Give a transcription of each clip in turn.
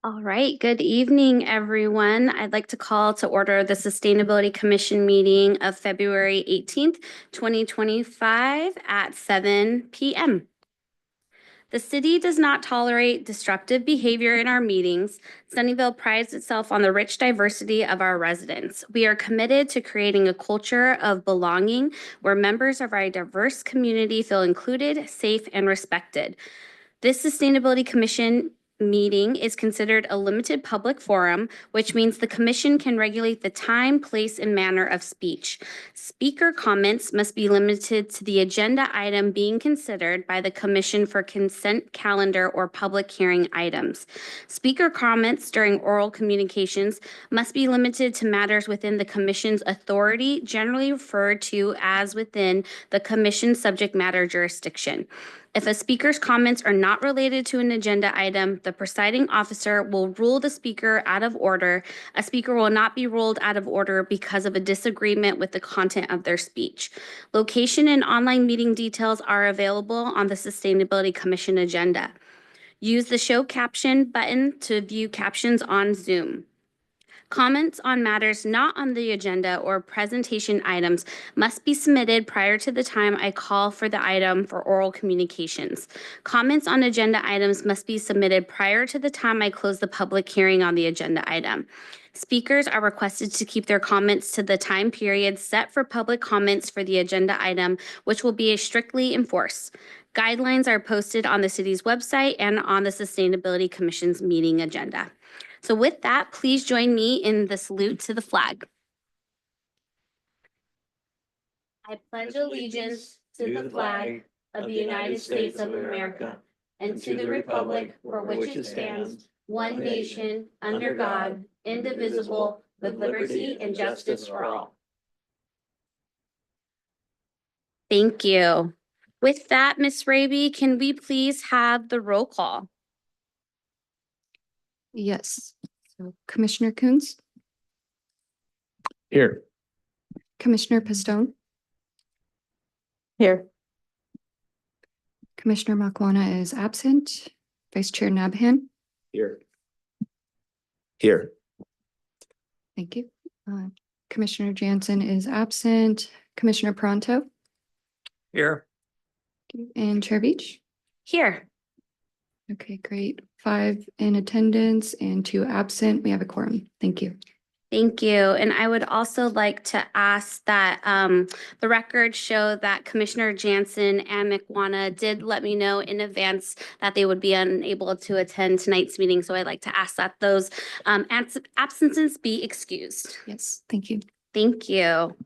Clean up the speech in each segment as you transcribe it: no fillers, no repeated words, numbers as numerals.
All right, good evening, everyone. I'd like to call to order the Sustainability Commission meeting of February 18th, 2025 at 7 p.m. The city does not tolerate disruptive behavior in our meetings. Sunnyvale prides itself on the rich diversity of our residents. We are committed to creating a culture of belonging where members of our diverse community feel included, safe, and respected. This Sustainability Commission meeting is considered a limited public forum, which means the commission can regulate the time, place, and manner of speech. Speaker comments must be limited to the agenda item being considered by the commission for consent calendar or public hearing items. Speaker comments during oral communications must be limited to matters within the commission's authority, generally referred to as within the commission's subject matter jurisdiction. If a speaker's comments are not related to an agenda item, the presiding officer will rule the speaker out of order. A speaker will not be ruled out of order because of a disagreement with the content of their speech. Location and online meeting details are available on the Sustainability Commission agenda. Use the show caption button to view captions on Zoom. Comments on matters not on the agenda or presentation items must be submitted prior to the time I call for the item for oral communications. Comments on agenda items must be submitted prior to the time I close the public hearing on the agenda item. Speakers are requested to keep their comments to the time period set for public comments for the agenda item, which will be strictly enforced. Guidelines are posted on the city's website and on the Sustainability Commission's meeting agenda. So with that, please join me in the salute to the flag. I pledge allegiance to the flag of the United States of America and to the republic for which it stands, one nation, under God, indivisible, with liberty and justice for all. Thank you. With that, Ms. Raby, can we please have the roll call? Yes. So Commissioner Coons, Here. Commissioner Pistone, Here. Commissioner Makwana is absent, Vice Chair Nabhan. Here. Here. Thank you. Commissioner Jansen is absent, Commissioner Pronto. Here. And Chair Beach. Here. Okay, great. 5 in attendance and 2 absent. We have a quorum. Thank you. Thank you. And I would also like to ask that the records show that Commissioner Jansen and Makwana did let me know in advance that they would be unable to attend tonight's meeting. So I'd like to ask that those absences be excused. Yes, thank you. Thank you.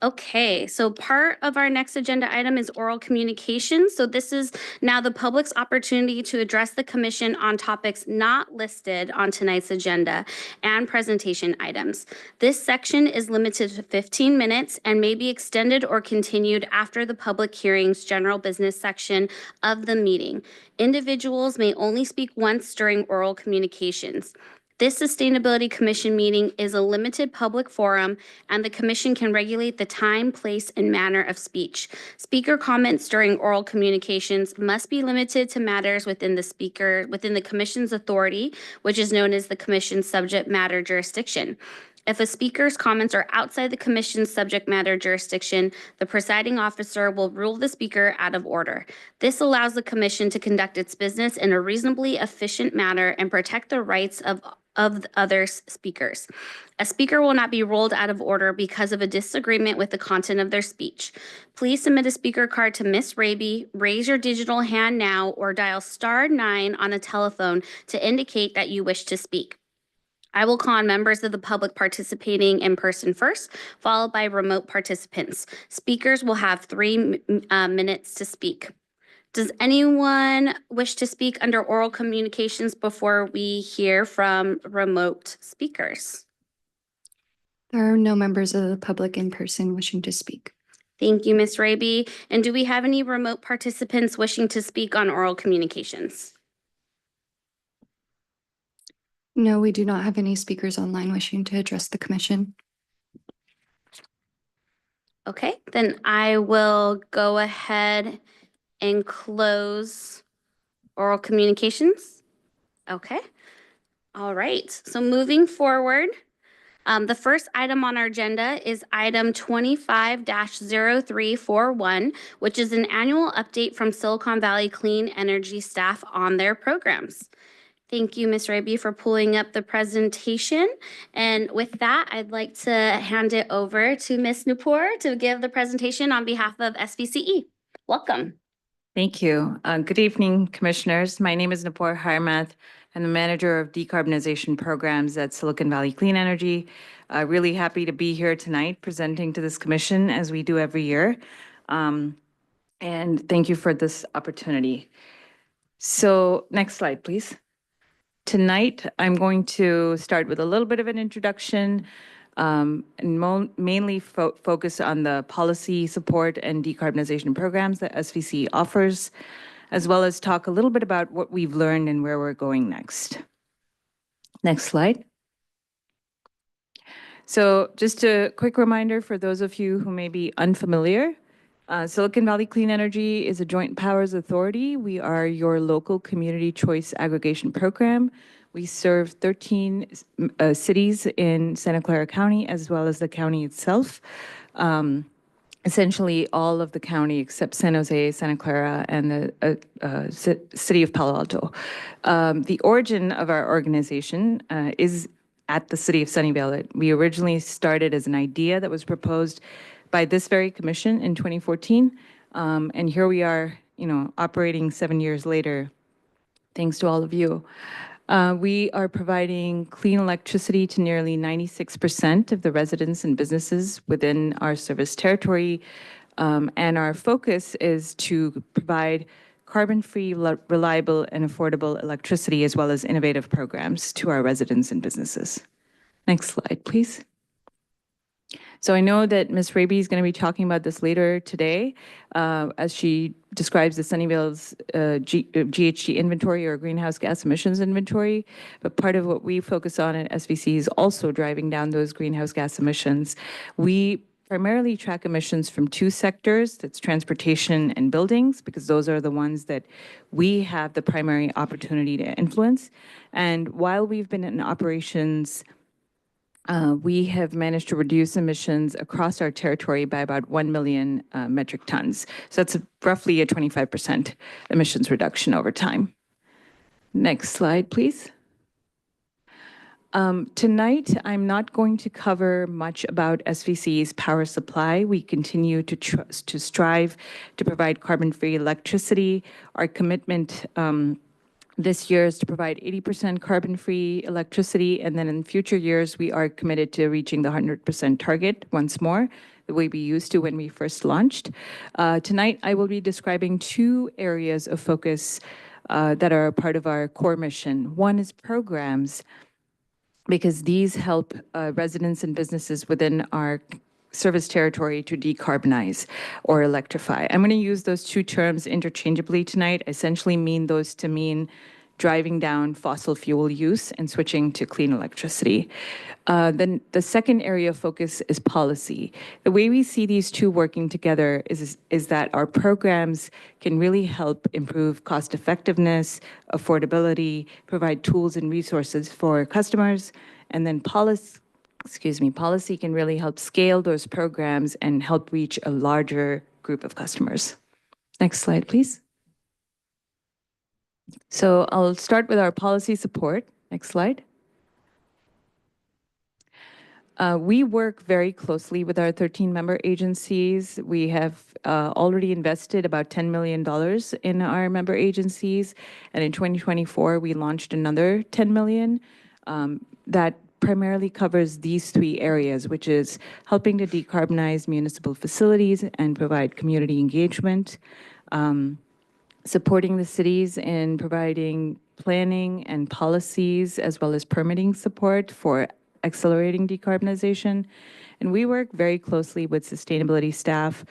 Okay, so part of our next agenda item is oral communication. So this is now the public's opportunity to address the commission on topics not listed on tonight's agenda and presentation items. This section is limited to 15 minutes and may be extended or continued after the public hearing's general business section of the meeting. Individuals may only speak once during oral communications. This Sustainability Commission meeting is a limited public forum, and the commission can regulate the time, place, and manner of speech. Speaker comments during oral communications must be limited to matters within the commission's authority, which is known as the commission's subject matter jurisdiction. If a speaker's comments are outside the commission's subject matter jurisdiction, the presiding officer will rule the speaker out of order. This allows the commission to conduct its business in a reasonably efficient manner and protect the rights of the other speakers. A speaker will not be ruled out of order because of a disagreement with the content of their speech. Please submit a speaker card to Ms. Raby, raise your digital hand now, or dial *9 on a telephone to indicate that you wish to speak. I will call on members of the public participating in person first, followed by remote participants. Speakers will have 3 minutes to speak. Does anyone wish to speak under oral communications before we hear from remote speakers? There are no members of the public in person wishing to speak. Thank you, Ms. Raby. And do we have any remote participants wishing to speak on oral communications? No, we do not have any speakers online wishing to address the commission. Okay, then I will go ahead and close oral communications. Okay. All right, so moving forward, the first item on our agenda is item 25-0341, which is an annual update from Silicon Valley Clean Energy staff on their programs. Thank you, Ms. Raby, for pulling up the presentation. And with that, I'd like to hand it over to Ms. Nupur to give the presentation on behalf of SVCE. Welcome. Thank you. Good evening, Commissioners. My name is Nupur Harmath. I'm the Manager of Decarbonization Programs at Silicon Valley Clean Energy. Really happy to be here tonight presenting to this commission as we do every year. And thank you for this opportunity. So next slide, please. Tonight, I'm going to start with a little bit of an introduction and mainly focus on the policy support and decarbonization programs that SVC offers, as well as talk a little bit about what we've learned and where we're going next. Next slide. So just a quick reminder for those of you who may be unfamiliar, Silicon Valley Clean Energy is a joint powers authority. We are your local community choice aggregation program. We serve 13 cities in Santa Clara County, as well as the county itself. Essentially all of the county except San Jose, Santa Clara, and the city of Palo Alto. The origin of our organization is at the city of Sunnyvale. We originally started as an idea that was proposed by this very commission in 2014. And here we are, operating 7 years later, thanks to all of you. We are providing clean electricity to nearly 96% of the residents and businesses within our service territory. And our focus is to provide carbon-free, reliable, and affordable electricity, as well as innovative programs to our residents and businesses. Next slide, please. So I know that Ms. Raby is going to be talking about this later today as she describes the Sunnyvale's GHG inventory or greenhouse gas emissions inventory. But part of what we focus on at SVC is also driving down those greenhouse gas emissions. We primarily track emissions from two sectors, that's transportation and buildings, because those are the ones that we have the primary opportunity to influence. And while we've been in operations, we have managed to reduce emissions across our territory by about 1 million metric tons. So that's roughly a 25% emissions reduction over time. Next slide, please. Tonight, I'm not going to cover much about SVC's power supply. We continue to strive to provide carbon-free electricity. Our commitment this year is to provide 80% carbon-free electricity, and then in future years, we are committed to reaching the 100% target once more, the way we used to when we first launched. Tonight, I will be describing two areas of focus that are a part of our core mission. One is programs, because these help residents and businesses within our service territory to decarbonize or electrify. I'm going to use those two terms interchangeably tonight. I essentially mean those to mean driving down fossil fuel use and switching to clean electricity. Then the second area of focus is policy. The way we see these two working together is that our programs can really help improve cost effectiveness, affordability, provide tools and resources for customers, and then policy can really help scale those programs and help reach a larger group of customers. Next slide, please. So I'll start with our policy support. Next slide. We work very closely with our 13 member agencies. We have already invested about $10 million in our member agencies. And in 2024, we launched another $10 million that primarily covers these three areas, which is helping to decarbonize municipal facilities and provide community engagement, supporting the cities in providing planning and policies, as well as permitting support for accelerating decarbonization. And we work very closely with sustainability staff,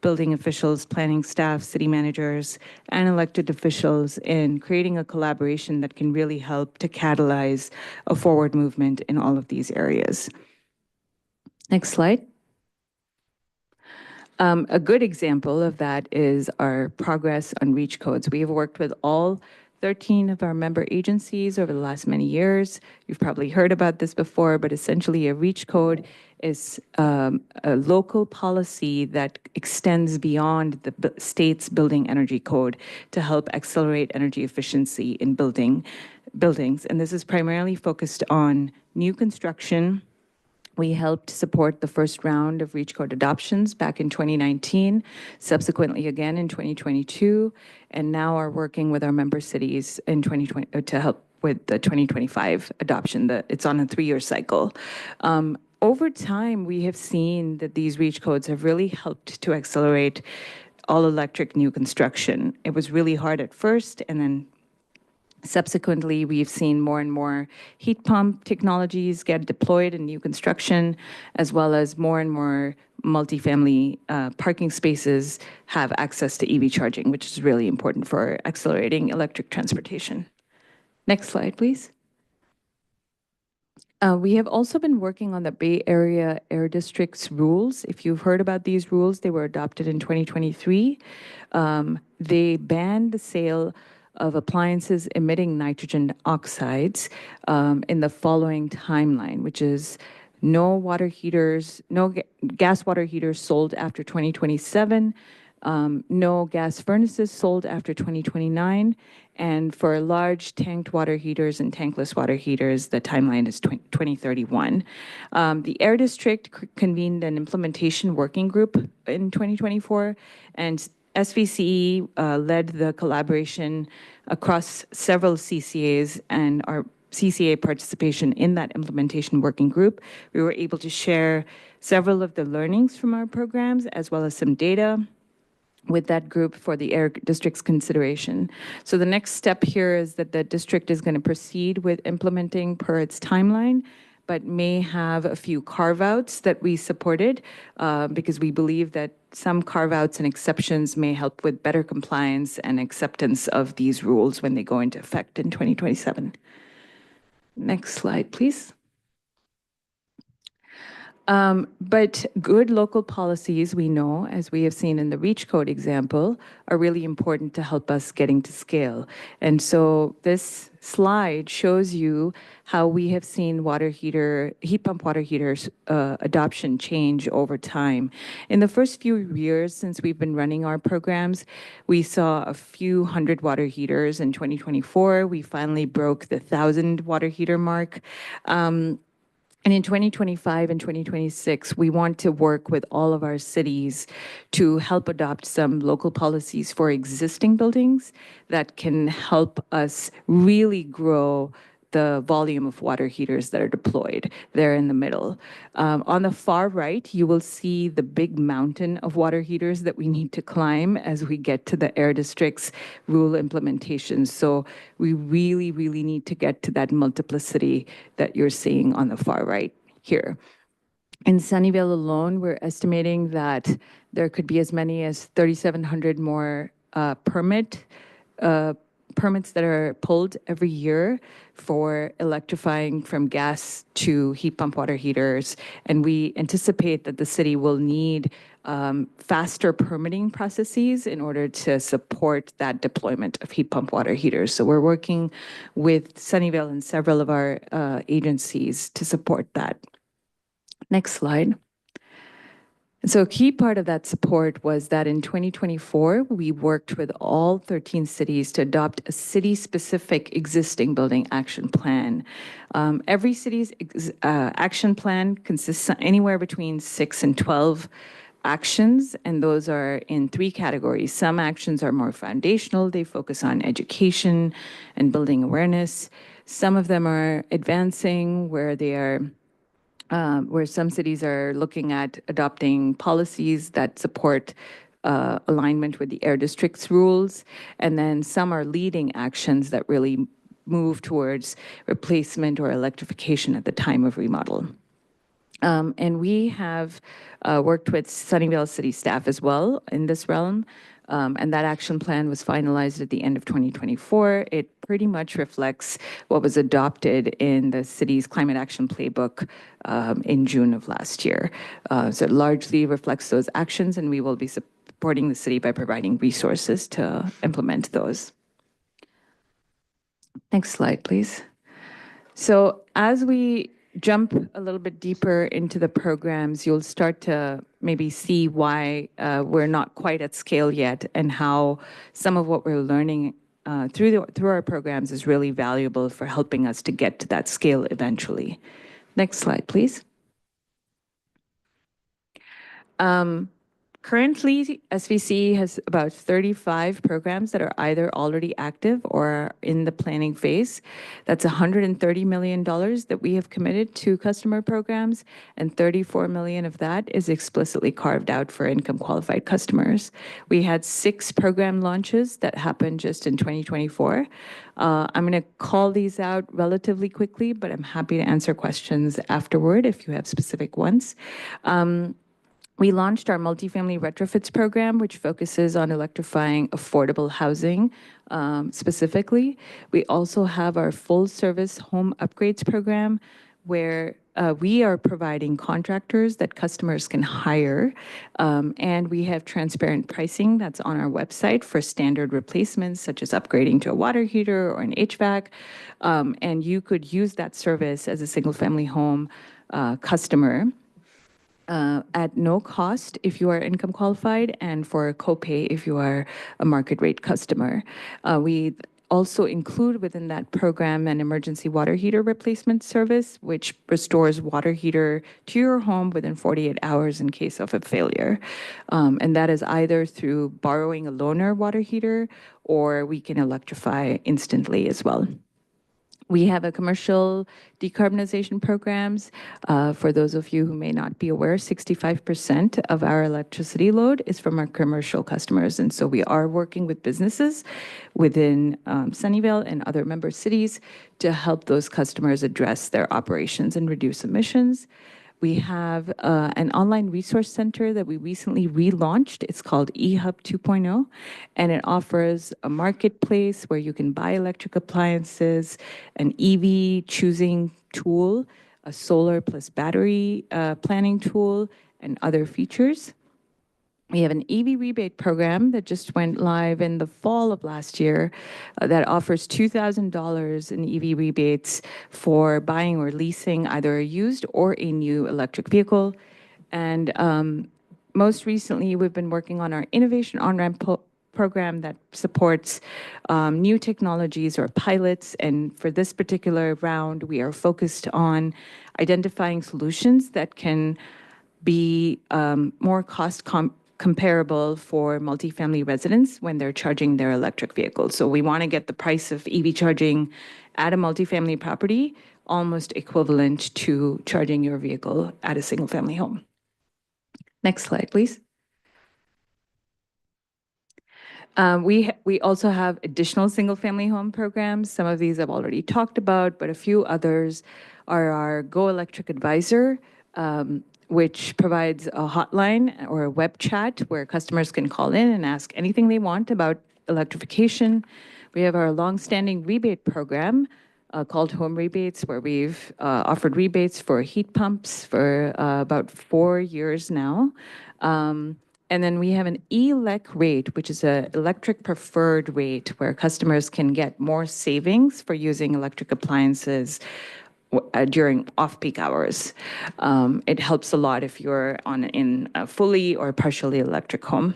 building officials, planning staff, city managers, and elected officials in creating a collaboration that can really help to catalyze a forward movement in all of these areas. Next slide. A good example of that is our progress on REACH codes. We have worked with all 13 of our member agencies over the last many years. You've probably heard about this before, but essentially a REACH code is a local policy that extends beyond the state's building energy code to help accelerate energy efficiency in buildings. And this is primarily focused on new construction. We helped support the first round of REACH code adoptions back in 2019, subsequently again in 2022, and now are working with our member cities in 2020 to help with the 2025 adoption. It's on a 3-year cycle. Over time, we have seen that these REACH codes have really helped to accelerate all electric new construction. It was really hard at first, and then subsequently, we've seen more and more heat pump technologies get deployed in new construction, as well as more multifamily parking spaces have access to EV charging, which is really important for accelerating electric transportation. Next slide, please. We have also been working on the Bay Area Air District's rules. If you've heard about these rules, they were adopted in 2023. They banned the sale of appliances emitting nitrogen oxides in the following timeline, which is no water heaters, no gas water heaters sold after 2027, no gas furnaces sold after 2029, and for large tanked water heaters and tankless water heaters, the timeline is 2031. The Air District convened an implementation working group in 2024, and SVCE led the collaboration across several CCAs, and our CCA participation in that implementation working group. We were able to share several of the learnings from our programs, as well as some data with that group for the Air District's consideration. So the next step here is that the district is going to proceed with implementing per its timeline, but may have a few carve-outs that we supported because we believe that some carve-outs and exceptions may help with better compliance and acceptance of these rules when they go into effect in 2027. Next slide, please. But good local policies, we know, as we have seen in the REACH code example, are really important to help us getting to scale. And so this slide shows you how we have seen heat pump water heaters adoption change over time. In the first few years since we've been running our programs, we saw a few hundred water heaters. In 2024, we finally broke the 1,000 water heater mark. And in 2025 and 2026, we want to work with all of our cities to help adopt some local policies for existing buildings that can help us really grow the volume of water heaters that are deployed there in the middle. On the far right, you will see the big mountain of water heaters that we need to climb as we get to the Air District's rule implementation. So we really, really need to get to that multiplicity that you're seeing on the far right here. In Sunnyvale alone, we're estimating that there could be as many as 3,700 more permits that are pulled every year for electrifying from gas to heat pump water heaters. And we anticipate that the city will need faster permitting processes in order to support that deployment of heat pump water heaters. So we're working with Sunnyvale and several of our agencies to support that. Next slide. So a key part of that support was that in 2024, we worked with all 13 cities to adopt a city-specific existing building action plan. Every city's action plan consists anywhere between 6 and 12 actions, and those are in 3 categories. Some actions are more foundational. They focus on education and building awareness. Some of them are advancing, where they are where some cities are looking at adopting policies that support alignment with the Air District's rules. And then some are leading actions that really move towards replacement or electrification at the time of remodel. And we have worked with Sunnyvale City staff as well in this realm. And that action plan was finalized at the end of 2024. It pretty much reflects what was adopted in the city's climate action playbook in June of last year. So it largely reflects those actions, and we will be supporting the city by providing resources to implement those. Next slide, please. So as we jump a little bit deeper into the programs, you'll start to maybe see why we're not quite at scale yet and how some of what we're learning through our programs is really valuable for helping us to get to that scale eventually. Next slide, please. Currently, SVC has about 35 programs that are either already active or in the planning phase. That's $130 million that we have committed to customer programs, and $34 million of that is explicitly carved out for income qualified customers. We had 6 program launches that happened just in 2024. I'm going to call these out relatively quickly, but I'm happy to answer questions afterward if you have specific ones. We launched our multifamily retrofits program, which focuses on electrifying affordable housing specifically. We also have our full service home upgrades program, where we are providing contractors that customers can hire. And we have transparent pricing that's on our website for standard replacements, such as upgrading to a water heater or an HVAC. And you could use that service as a single family home customer at no cost if you are income qualified, and for a copay if you are a market rate customer. We also include within that program an emergency water heater replacement service, which restores water heater to your home within 48 hours in case of a failure. And that is either through borrowing a loaner water heater, or we can electrify instantly as well. We have a commercial decarbonization programs. For those of you who may not be aware, 65% of our electricity load is from our commercial customers. And so we are working with businesses within Sunnyvale and other member cities to help those customers address their operations and reduce emissions. We have an online resource center that we recently relaunched. It's called eHub 2.0, and it offers a marketplace where you can buy electric appliances, an EV choosing tool, a solar plus battery planning tool, and other features. We have an EV rebate program that just went live in the fall of last year that offers $2,000 in EV rebates for buying or leasing either a used or a new electric vehicle. And most recently, we've been working on our innovation on-ramp program that supports new technologies or pilots. And for this particular round, we are focused on identifying solutions that can be more comparable for multifamily residents when they're charging their electric vehicles. So we want to get the price of EV charging at a multifamily property almost equivalent to charging your vehicle at a single family home. Next slide, please. We also have additional single family home programs. Some of these I've already talked about, but a few others are our Go Electric Advisor, which provides a hotline or a web chat where customers can call in and ask anything they want about electrification. We have our longstanding rebate program called Home Rebates, where we've offered rebates for heat pumps for about 4 years now. And then we have an ELEC rate, which is an electric preferred rate where customers can get more savings for using electric appliances during off-peak hours. It helps a lot if you're in a fully or partially electric home.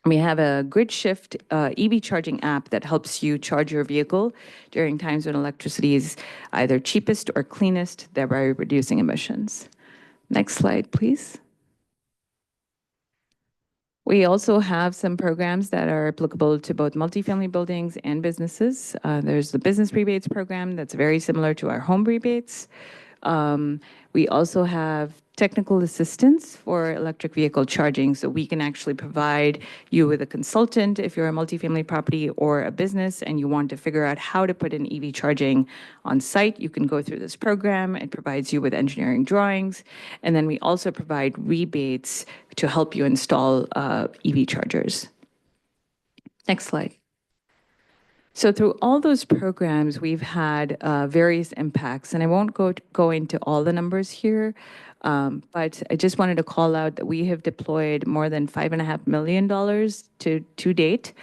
We have a grid shift EV charging app that helps you charge your vehicle during times when electricity is either cheapest or cleanest, thereby reducing emissions. Next slide, please. We also have some programs that are applicable to both multifamily buildings and businesses. There's the business rebates program that's very similar to our home rebates. We also have technical assistance for electric vehicle charging, so we can actually provide you with a consultant if you're a multifamily property or a business and you want to figure out how to put in EV charging on site. You can go through this program. It provides you with engineering drawings, and then we also provide rebates to help you install EV chargers. Next slide. So through all those programs, we've had various impacts, and I won't go into all the numbers here, But I just wanted to call out that we have deployed more than $5.5 million to date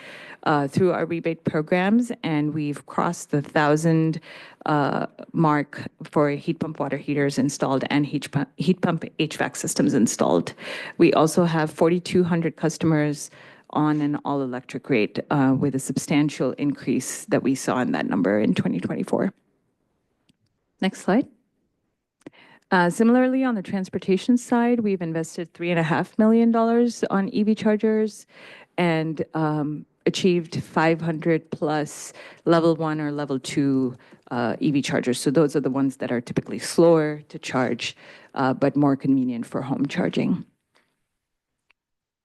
through our rebate programs, and we've crossed the 1,000 mark for heat pump water heaters installed and heat pump HVAC systems installed. We also have 4,200 customers on an all-electric rate with a substantial increase that we saw in that number in 2024. Next slide. Similarly, on the transportation side, we've invested $3.5 million on EV chargers and achieved 500 plus level 1 or level 2 EV chargers. So those are the ones that are typically slower to charge, but more convenient for home charging.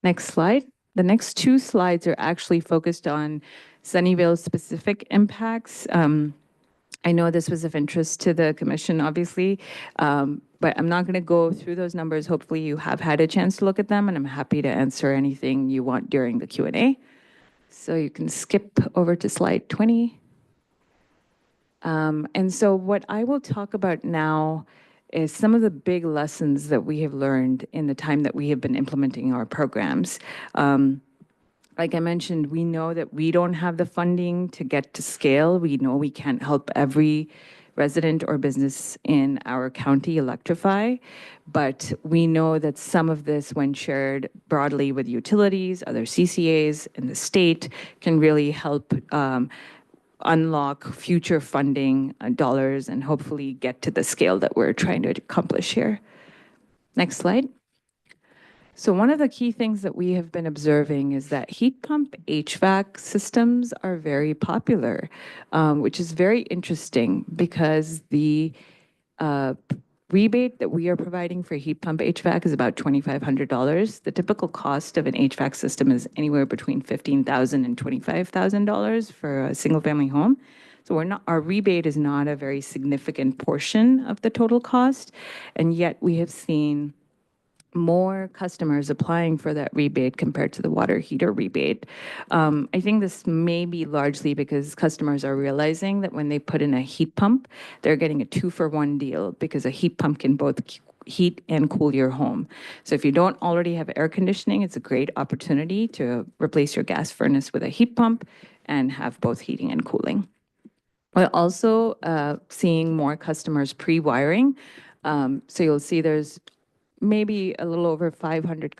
Next slide. The next two slides are actually focused on Sunnyvale specific impacts. I know this was of interest to the commission, obviously, but I'm not going to go through those numbers. Hopefully you have had a chance to look at them, and I'm happy to answer anything you want during the Q&A. So you can skip over to slide 20. And so what I will talk about now is some of the big lessons that we have learned in the time that we have been implementing our programs. Like I mentioned, we know that we don't have the funding to get to scale. We know we can't help every resident or business in our county electrify, but we know that some of this, when shared broadly with utilities, other CCAs, and the state, can really help unlock future funding dollars and hopefully get to the scale that we're trying to accomplish here. Next slide. So one of the key things that we have been observing is that heat pump HVAC systems are very popular, which is very interesting because the rebate that we are providing for heat pump HVAC is about $2,500. The typical cost of an HVAC system is anywhere between $15,000 and $25,000 for a single family home. So our rebate is not a very significant portion of the total cost, and yet we have seen more customers applying for that rebate compared to the water heater rebate. I think this may be largely because customers are realizing that when they put in a heat pump, they're getting a 2-for-1 deal because a heat pump can both heat and cool your home. So if you don't already have air conditioning, it's a great opportunity to replace your gas furnace with a heat pump and have both heating and cooling. We're also seeing more customers pre-wiring. So you'll see there's maybe a little over 500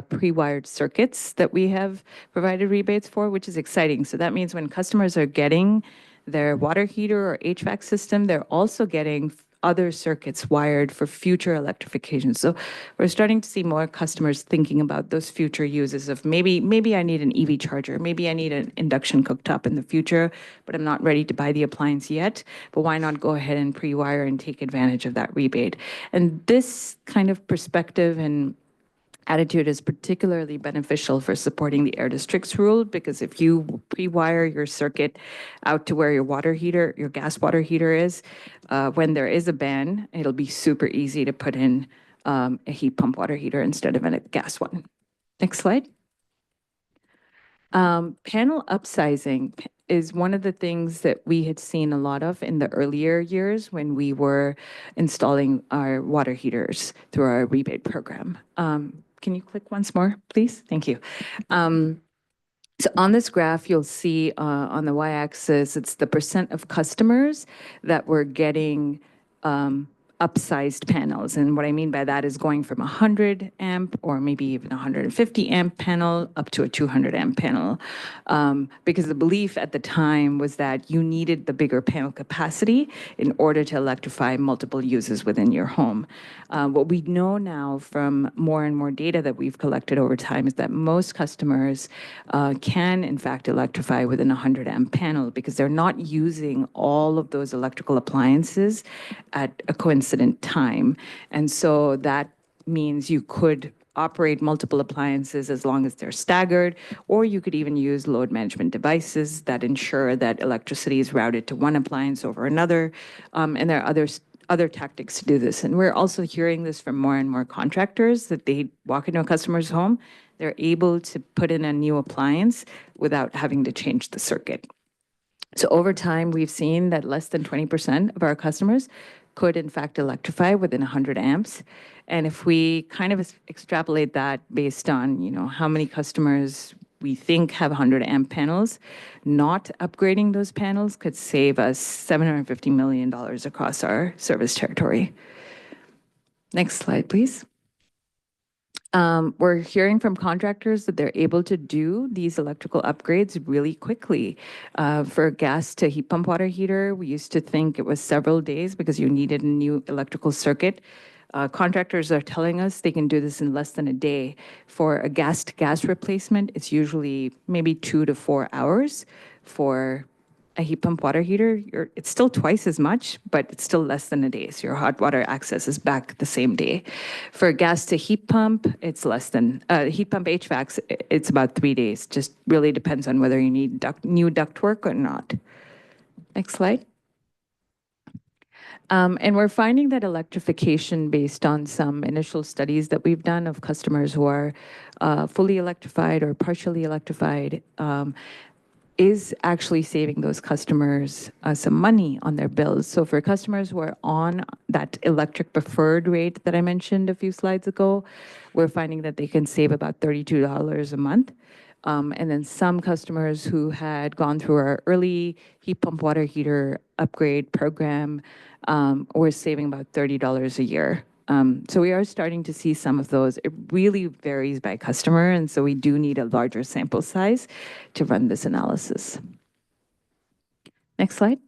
pre-wired circuits that we have provided rebates for, which is exciting. So that means when customers are getting their water heater or HVAC system, they're also getting other circuits wired for future electrification. So we're starting to see more customers thinking about those future uses of maybe I need an EV charger, maybe I need an induction cooktop in the future, but I'm not ready to buy the appliance yet. But why not go ahead and pre-wire and take advantage of that rebate? And this kind of perspective and attitude is particularly beneficial for supporting the air districts rule, because if you pre-wire your circuit out to where your water heater, your gas water heater is, when there is a ban, it'll be super easy to put in a heat pump water heater instead of a gas one. Next slide. Panel upsizing is one of the things that we had seen a lot of in the earlier years when we were installing our water heaters through our rebate program. Can you click once more, please? Thank you. So on this graph, you'll see on the y-axis, it's the percent of customers that were getting upsized panels. And what I mean by that is going from 100 amp or maybe even 150 amp panel up to a 200 amp panel. Because the belief at the time was that you needed the bigger panel capacity in order to electrify multiple uses within your home. What we know now from more and more data that we've collected over time is that most customers can in fact electrify within a 100 amp panel because they're not using all of those electrical appliances at a coincident time. And so that means you could operate multiple appliances as long as they're staggered, or you could even use load management devices that ensure that electricity is routed to one appliance over another. And there are other tactics to do this. And we're also hearing this from more and more contractors that they walk into a customer's home, they're able to put in a new appliance without having to change the circuit. So over time, we've seen that less than 20% of our customers could in fact electrify within 100 amps. And if we kind of extrapolate that based on, how many customers we think have 100 amp panels, not upgrading those panels could save us $750 million across our service territory. Next slide, please. We're hearing from contractors that they're able to do these electrical upgrades really quickly. For gas to heat pump water heater, we used to think it was several days because you needed a new electrical circuit. Contractors are telling us they can do this in less than a day. For a gas-to-gas replacement, it's usually maybe 2 to 4 hours. For a heat pump water heater, it's still twice as much, but it's still less than a day. So your hot water access is back the same day. For gas to heat pump, it's less than, heat pump HVAC, it's about 3 days. Just really depends on whether you need new ductwork or not. Next slide. And we're finding that electrification, based on some initial studies that we've done of customers who are fully electrified or partially electrified, is actually saving those customers some money on their bills. So for customers who are on that electric preferred rate that I mentioned a few slides ago, we're finding that they can save about $32 a month. And then some customers who had gone through our early heat pump water heater upgrade program were saving about $30 a year. So we are starting to see some of those. It really varies by customer, and so we do need a larger sample size to run this analysis. Next slide.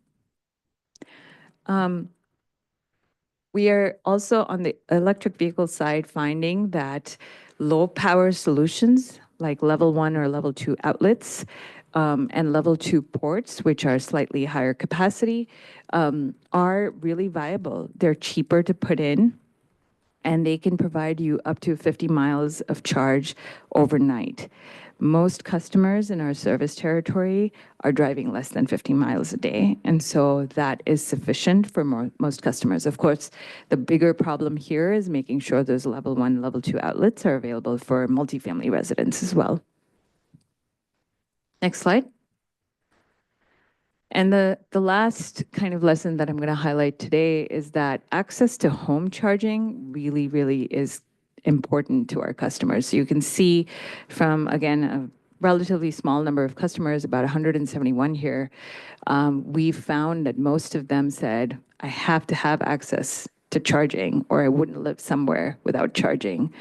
We are also on the electric vehicle side finding that low power solutions like level 1 or level 2 outlets and level 2 ports, which are slightly higher capacity, are really viable. They're cheaper to put in, and they can provide you up to 50 miles of charge overnight. Most customers in our service territory are driving less than 50 miles a day, and so that is sufficient for most customers. Of course, the bigger problem here is making sure those level 1, level 2 outlets are available for multifamily residents as well. Next slide. And the last kind of lesson that I'm going to highlight today is that access to home charging really, really is important to our customers. So you can see from, again, a relatively small number of customers, about 171 here, we found that most of them said, I have to have access to charging or I wouldn't live somewhere without charging.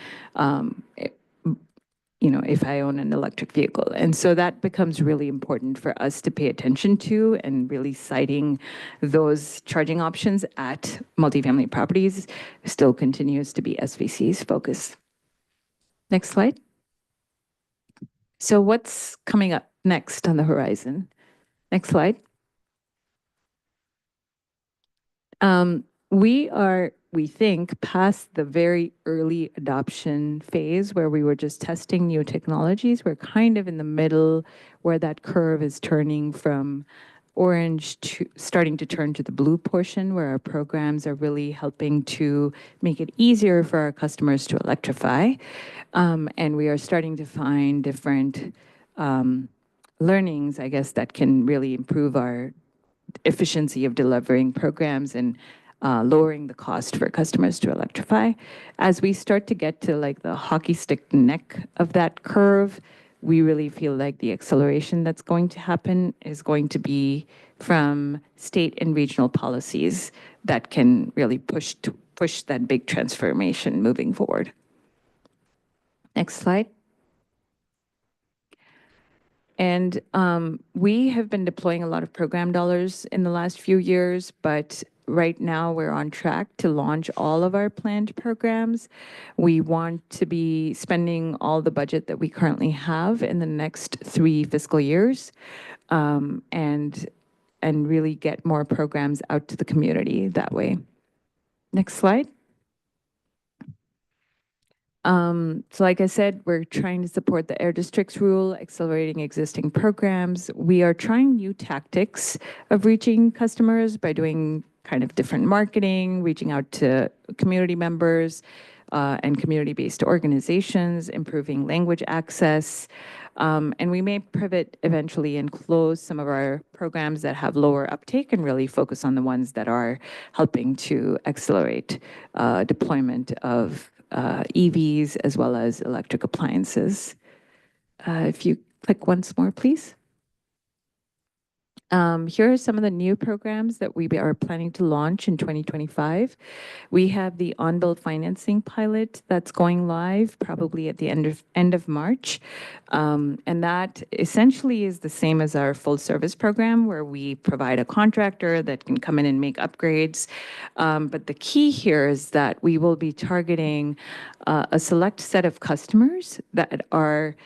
If I own an electric vehicle. And so that becomes really important for us to pay attention to, and really citing those charging options at multifamily properties still continues to be SVC's focus. Next slide. So what's coming up next on the horizon? Next slide. We think, past the very early adoption phase where we were just testing new technologies. We're kind of in the middle where that curve is turning from orange to starting to turn to the blue portion, where our programs are really helping to make it easier for our customers to electrify. And we are starting to find different learnings, I guess, that can really improve our efficiency of delivering programs and lowering the cost for customers to electrify. As we start to get to like the hockey stick neck of that curve, we really feel like the acceleration that's going to happen is going to be from state and regional policies that can really push that big transformation moving forward. Next slide. And we have been deploying a lot of program dollars in the last few years, but right now we're on track to launch all of our planned programs. We want to be spending all the budget that we currently have in the next 3 fiscal years, and really get more programs out to the community that way. Next slide. So like I said, we're trying to support the Air Districts rule, accelerating existing programs. We are trying new tactics of reaching customers by doing kind of different marketing, reaching out to community members and community-based organizations, improving language access. And we may pivot eventually and close some of our programs that have lower uptake and really focus on the ones that are helping to accelerate deployment of EVs as well as electric appliances. If you click once more, please. Here are some of the new programs that we are planning to launch in 2025. We have the on-bill financing pilot that's going live probably at the end of March. And that essentially is the same as our full service program where we provide a contractor that can come in and make upgrades. But the key here is that we will be targeting a select set of customers that are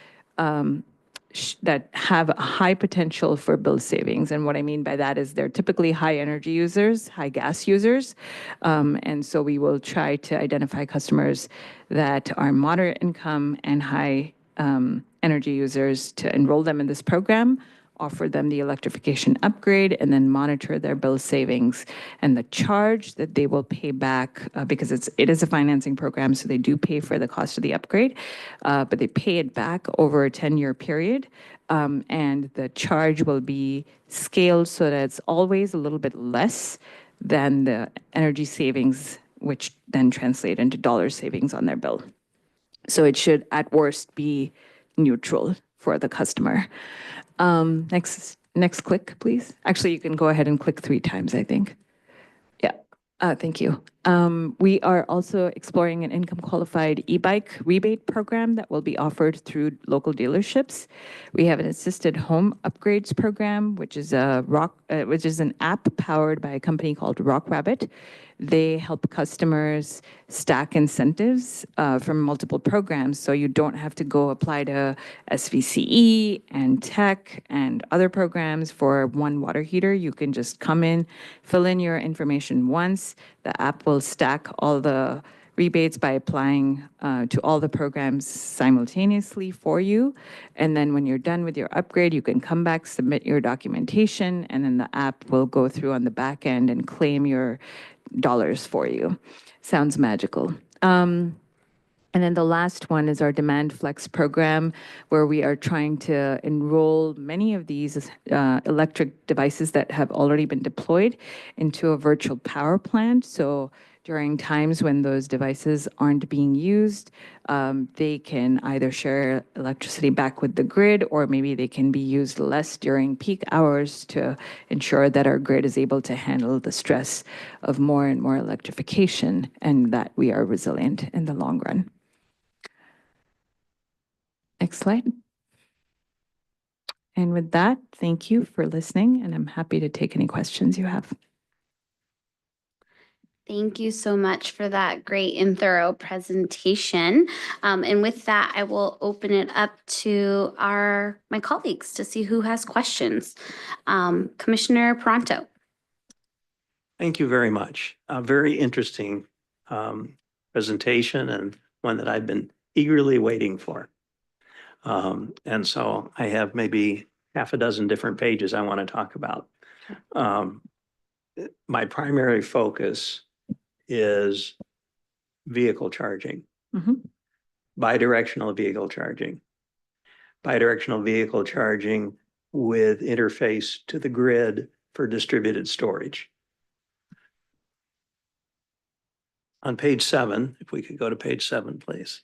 that have a high potential for bill savings. And what I mean by that is they're typically high energy users, high gas users. And so we will try to identify customers that are moderate income and high energy users to enroll them in this program, offer them the electrification upgrade, and then monitor their bill savings. And the charge that they will pay back, because it is a financing program, so they do pay for the cost of the upgrade, but they pay it back over a 10-year period. And the charge will be scaled so that it's always a little bit less than the energy savings, which then translate into dollar savings on their bill. So it should, at worst, be neutral for the customer. Next click, please. Actually, you can go ahead and click 3 times, I think. Yeah, thank you. We are also exploring an income qualified e-bike rebate program that will be offered through local dealerships. We have an assisted home upgrades program, which is an app powered by a company called Rock Rabbit. They help customers stack incentives from multiple programs, so you don't have to go apply to SVCE and tech and other programs for one water heater. You can just come in, fill in your information once. The app will stack all the rebates by applying to all the programs simultaneously for you. And then when you're done with your upgrade, you can come back, submit your documentation, and then the app will go through on the back end and claim your dollars for you. Sounds magical. And then the last one is our Demand Flex program, where we are trying to enroll many of these electric devices that have already been deployed into a virtual power plant. So during times when those devices aren't being used, they can either share electricity back with the grid, or maybe they can be used less during peak hours to ensure that our grid is able to handle the stress of more and more electrification and that we are resilient in the long run. Next slide. And with that, thank you for listening, and I'm happy to take any questions you have. Thank you so much for that great and thorough presentation. And with that, I will open it up to my colleagues to see who has questions. Commissioner Pronto. Thank you very much. A very interesting presentation, and one that I've been eagerly waiting for. And so I have maybe half a dozen different pages I want to talk about. My primary focus is vehicle charging, bidirectional vehicle charging, bidirectional vehicle charging with interface to the grid for distributed storage. On page 7, if we could go to page 7, please.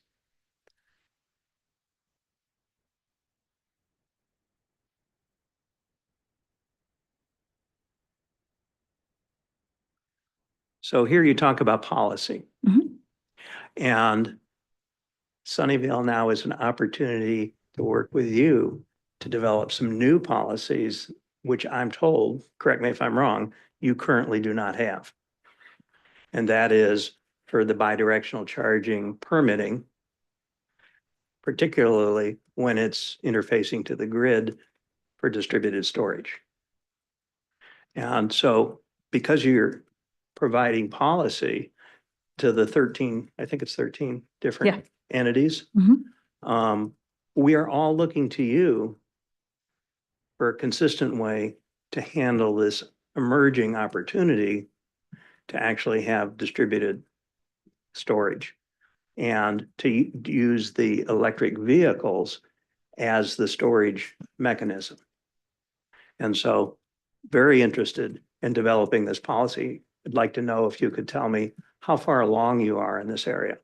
So here you talk about policy. And Sunnyvale now is an opportunity to work with you to develop some new policies, which I'm told, correct me if I'm wrong, you currently do not have. And that is for the bidirectional charging permitting, particularly when it's interfacing to the grid for distributed storage. And so because you're providing policy to the 13, I think it's 13 different entities, we are all looking to you for a consistent way to handle this emerging opportunity to actually have distributed storage and to use the electric vehicles as the storage mechanism. And so very interested in developing this policy. I'd like to know if you could tell me how far along you are in this area.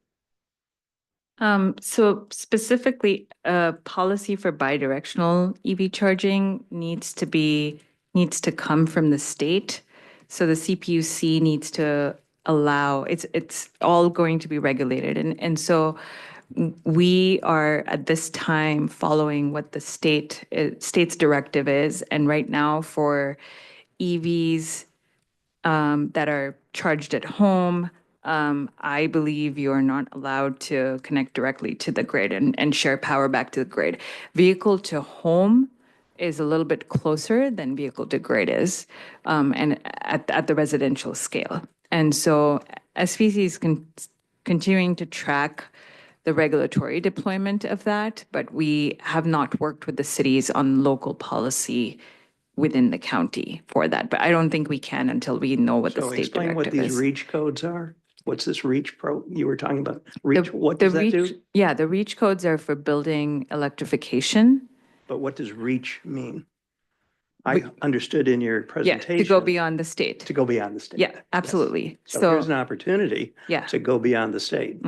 So specifically, a policy for bidirectional EV charging needs to come from the state. So the CPUC needs to allow, it's all going to be regulated. And so we are at this time following what the state's directive is. And right now for EVs that are charged at home, I believe you are not allowed to connect directly to the grid and share power back to the grid. Vehicle to home is a little bit closer than vehicle to grid is, and at the residential scale. And so SVC is continuing to track the regulatory deployment of that, but we have not worked with the cities on local policy within the county for that. But I don't think we can until we know what the So state explain what directive these is. REACH codes are. What's this REACH you were talking about? REACH, what The does that REACH do? Yeah, the REACH codes are for building electrification. But what does REACH mean? I understood in your Yeah, presentation. to go beyond the state. To go beyond the state. Yeah, Yes. absolutely. So there's an So, opportunity yeah. to go beyond the state.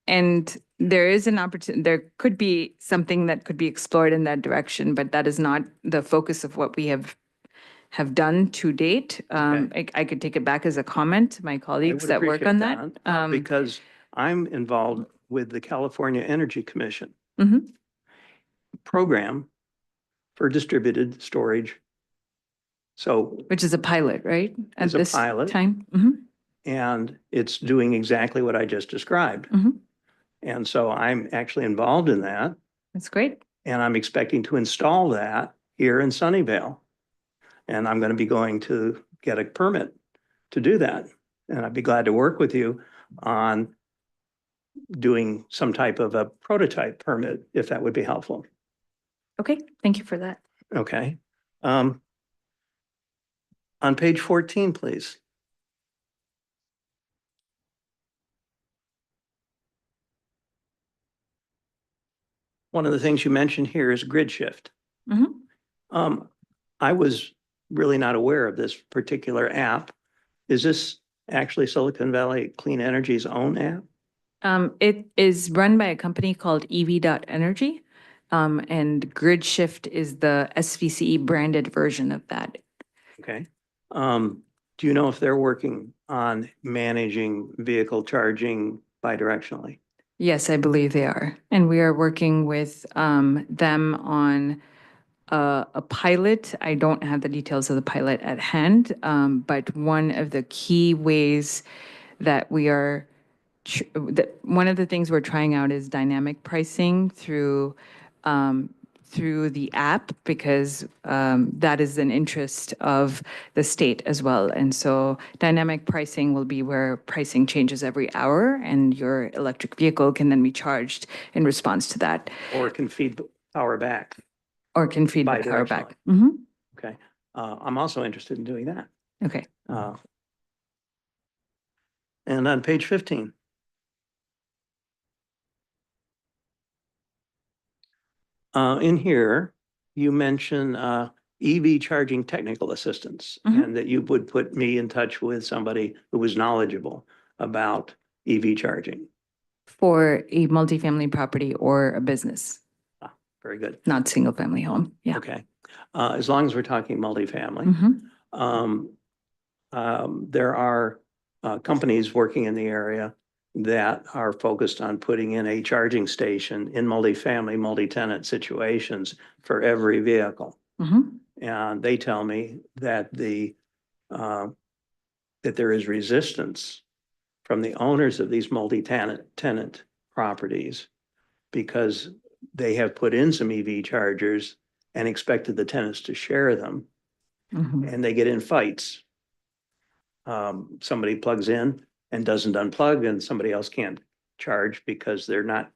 And there is an opportunity, there could be something that could be explored in that direction, but that is not the focus of what we have done to date. I could take it back as a comment to my I colleagues would that work appreciate on that. that, because I'm involved with the California Energy Commission Mhm. program for distributed storage. So, Which is a pilot, right? At Is a this pilot. time? and it's doing exactly what I just described. Mhm. And so I'm actually involved in that, That's great. and I'm expecting to install that here in Sunnyvale. And I'm going to be going to get a permit to do that. And I'd be glad to work with you on doing some type of a prototype permit, if that would be helpful. Okay, thank you for that. Okay. On page 14, please. One of the things you mentioned here is grid shift. Mhm. I was really not aware of this particular app. Is this actually Silicon Valley Clean Energy's own app? It is run by a company called EV.Energy, and Grid Shift is the SVCE branded version of that. Okay. Do you know if they're working on managing vehicle charging bidirectionally? Yes, I believe they are. And we are working with them on a pilot. I don't have the details of the pilot at hand, but one of the key ways that we are, one of the things we're trying out is dynamic pricing through the app, because that is an interest of the state as well. And so dynamic pricing will be where pricing changes every hour and your electric vehicle can then be charged in response to that, Or can feed the power back? or can feed the power back. Okay. I'm also interested in doing that. Okay. And on page 15. In here, you mention EV charging technical assistance, and that you would put me in touch with somebody who was knowledgeable about EV charging. For a multifamily property or a business, Very good. not single family home. Yeah. Okay. As long as we're talking multifamily. There are companies working in the area that are focused on putting in a charging station in multifamily, multi-tenant situations for every vehicle. And they tell me that that there is resistance from the owners of these multi-tenant properties, because they have put in some EV chargers and expected the tenants to share them, and they get in fights. Somebody plugs in and doesn't unplug, and somebody else can't charge because they're not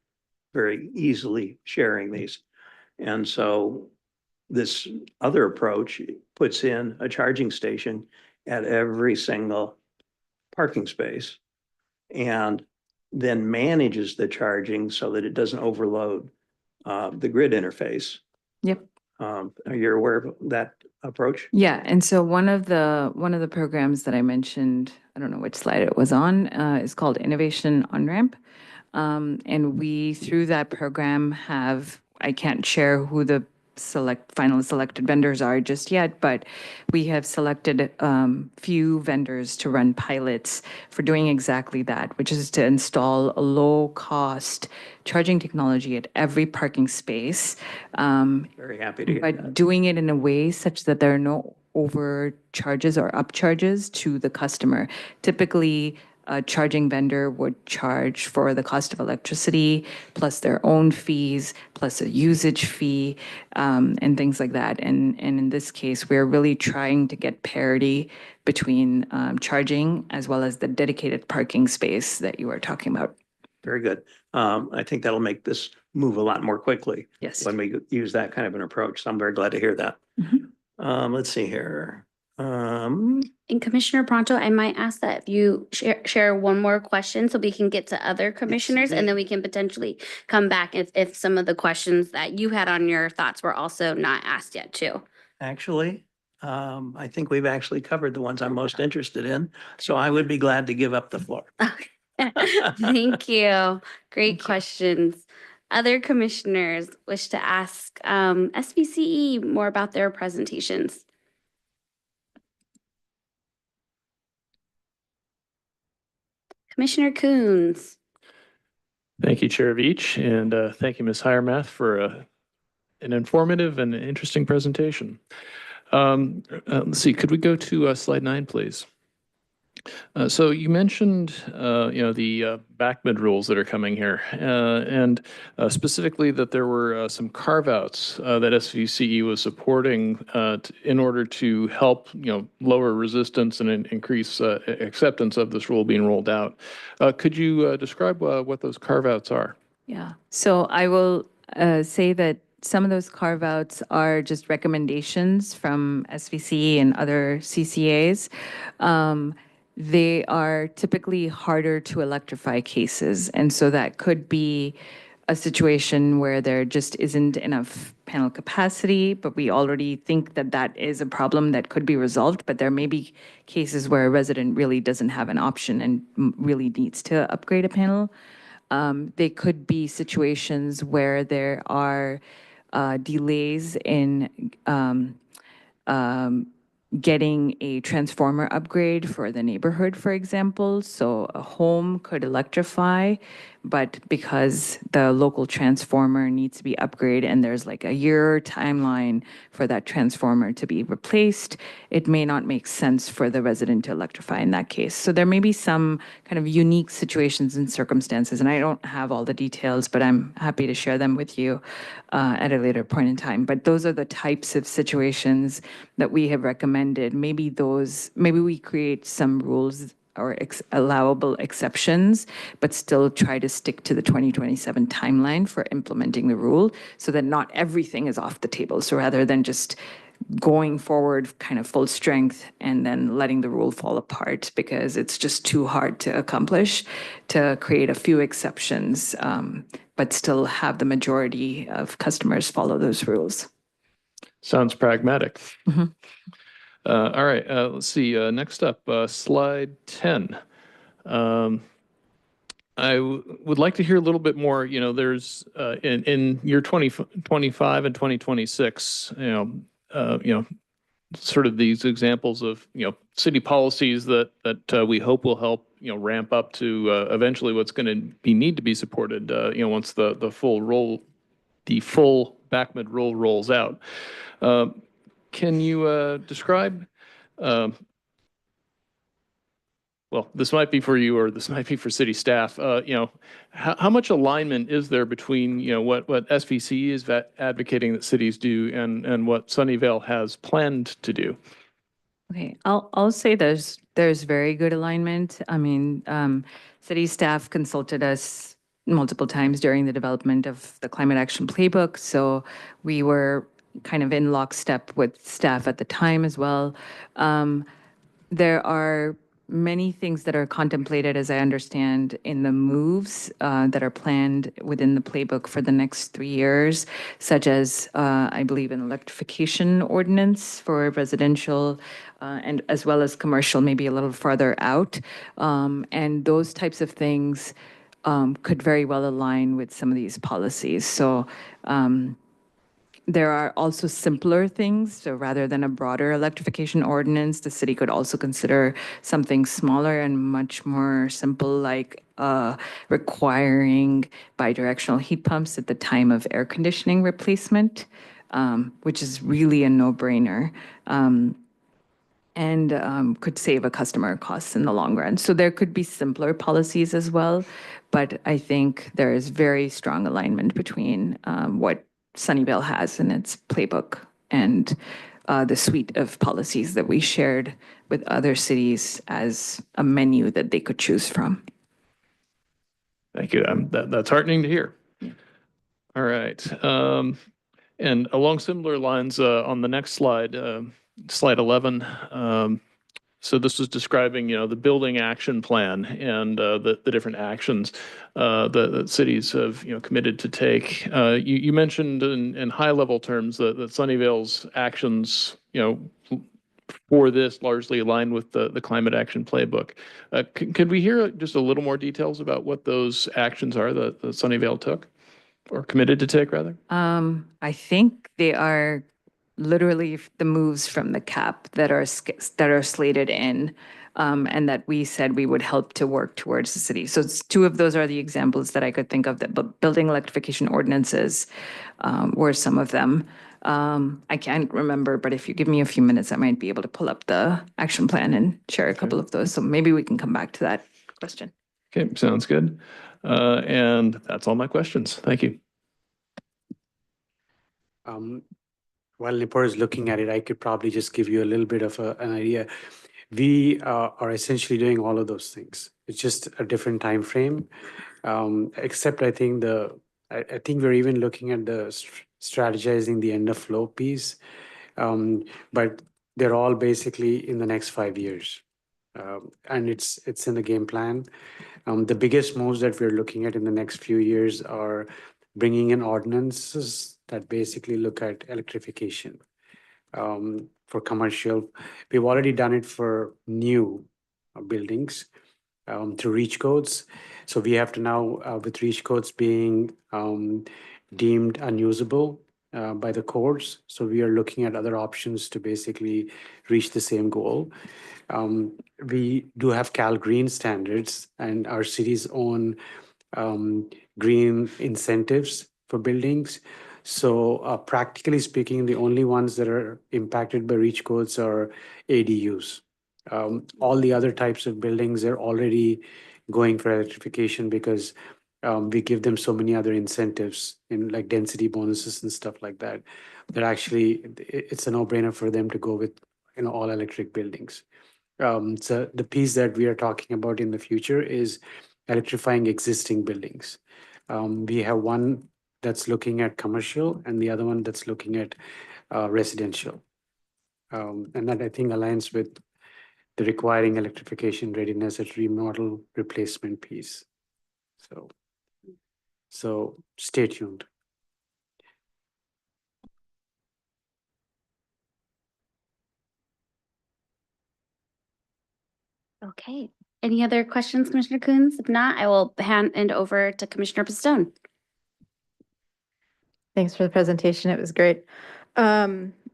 very easily sharing these. And so this other approach puts in a charging station at every single parking space and then manages the charging so that it doesn't overload the grid interface. Yep. Are you aware of that approach? Yeah, and so one of the programs that I mentioned, I don't know which slide it was on, is called Innovation On-Ramp. And we, through that program, I can't share who the final selected vendors are just yet, but we have selected few vendors to run pilots for doing exactly that, which is to install a low-cost charging technology at every parking space. Very happy to hear But that. doing it in a way such that there are no overcharges or upcharges to the customer. Typically, a charging vendor would charge for the cost of electricity, plus their own fees, plus a usage fee, and things like that. And in this case, we're really trying to get parity between charging as well as the dedicated parking space that you were talking about. Very good. I think that'll make this move a lot more quickly Yes. when we use that kind of an approach. So I'm very glad to hear that. Let's see here. And Commissioner Pronto, I might ask that if you share one more question so we can get to other commissioners and then we can potentially come back if some of the questions that you had on your thoughts were also not asked yet too. Actually, I think we've actually covered the ones I'm most interested in. So I would be glad to give up the floor. Thank you. Great Thank you. questions. Other commissioners wish to ask SBCE more about their presentations. Commissioner Coons. Thank you, Chair Veach, and thank you, Ms. Hiremath, for an informative and interesting presentation. Let's see, could we go to slide 9, please? So you mentioned, the back-mid rules that are coming here, and specifically that there were some carve-outs that SVCE was supporting in order to help, lower resistance and increase acceptance of this rule being rolled out. Could you describe what those carve-outs are? Yeah, so I will say that some of those carve-outs are just recommendations from SVC and other CCAs. They are typically harder to electrify cases, and so that could be a situation where there just isn't enough panel capacity, but we already think that that is a problem that could be resolved, but there may be cases where a resident really doesn't have an option and really needs to upgrade a panel. They could be situations where there are delays in getting a transformer upgrade for the neighborhood, for example. So a home could electrify, but because the local transformer needs to be upgraded and there's like a year timeline for that transformer to be replaced, it may not make sense for the resident to electrify in that case. So there may be some kind of unique situations and circumstances, and I don't have all the details, but I'm happy to share them with you at a later point in time. But those are the types of situations that we have recommended. Maybe we create some rules or allowable exceptions, but still try to stick to the 2027 timeline for implementing the rule so that not everything is off the table. So rather than just going forward kind of full strength and then letting the rule fall apart because it's just too hard to accomplish, to create a few exceptions, but still have the majority of customers follow those rules. Sounds pragmatic. Mhm. All right, let's see. Next up, slide 10. I would like to hear a little bit more. There's in year 2025 and 2026, sort of these examples of city policies that we hope will help ramp up to eventually what's going to need to be supported. Once the full back mid rule rolls out. Can you describe? Well, this might be for you, or this might be for city staff. How much alignment is there between what SVC is advocating that cities do and what Sunnyvale has planned to do? Okay, I'll say there's very good alignment. I mean, city staff consulted us multiple times during the development of the climate action playbook, so we were kind of in lockstep with staff at the time as well. There are many things that are contemplated, as I understand, in the moves that are planned within the playbook for the next 3 years, such as, I believe, an electrification ordinance for residential and as well as commercial, maybe a little farther out. And those types of things could very well align with some of these policies. So there are also simpler things. So rather than a broader electrification ordinance, the city could also consider something smaller and much more simple, like requiring bidirectional heat pumps at the time of air conditioning replacement, which is really a no-brainer. And could save a customer costs in the long run. So there could be simpler policies as well, but I think there is very strong alignment between what Sunnyvale has in its playbook and the suite of policies that we shared with other cities as a menu that they could choose from. Thank you. That's heartening to hear. All right. And along similar lines, on the next slide, slide 11, so this was describing, the building action plan and the different actions that cities have, committed to take. You mentioned in high-level terms that Sunnyvale's actions, for this largely align with the climate action playbook. Could we hear just a little more details about what those actions are that Sunnyvale took or committed to take, rather? I think they are literally the moves from the CAP that are slated in, and that we said we would help to work towards the city. So two of those are the examples that I could think of. That building electrification ordinances were some of them. I can't remember, but if you give me a few minutes, I might be able to pull up the action plan and share a couple of those. So maybe we can come back to that question. Okay, sounds good. And that's all my questions. Thank you. While Nipur is looking at it, I could probably just give you a little bit of an idea. We are essentially doing all of those things. It's just a different time frame. Except I think I think we're even looking at the strategizing the end of flow piece. But they're all basically in the next 5 years. And it's in the game plan. The biggest moves that we're looking at in the next few years are bringing in ordinances that basically look at electrification for commercial. We've already done it for new buildings through reach codes. So we have to now, with reach codes being deemed unusable by the courts. So we are looking at other options to basically reach the same goal. We do have Cal Green standards and our city's own green incentives for buildings. So practically speaking, the only ones that are impacted by reach codes are ADUs. All the other types of buildings are already going for electrification because we give them so many other incentives in like density bonuses and stuff like that. That actually, it's a no-brainer for them to go with all electric buildings. So the piece that we are talking about in the future is electrifying existing buildings. We have one that's looking at commercial and the other one that's looking at residential. And that I think aligns with the requiring electrification readiness at remodel replacement piece. So stay tuned. Okay. Any other questions, Commissioner Coons? If not, I will hand it over to Commissioner Pistone. Thanks for the presentation. It was great.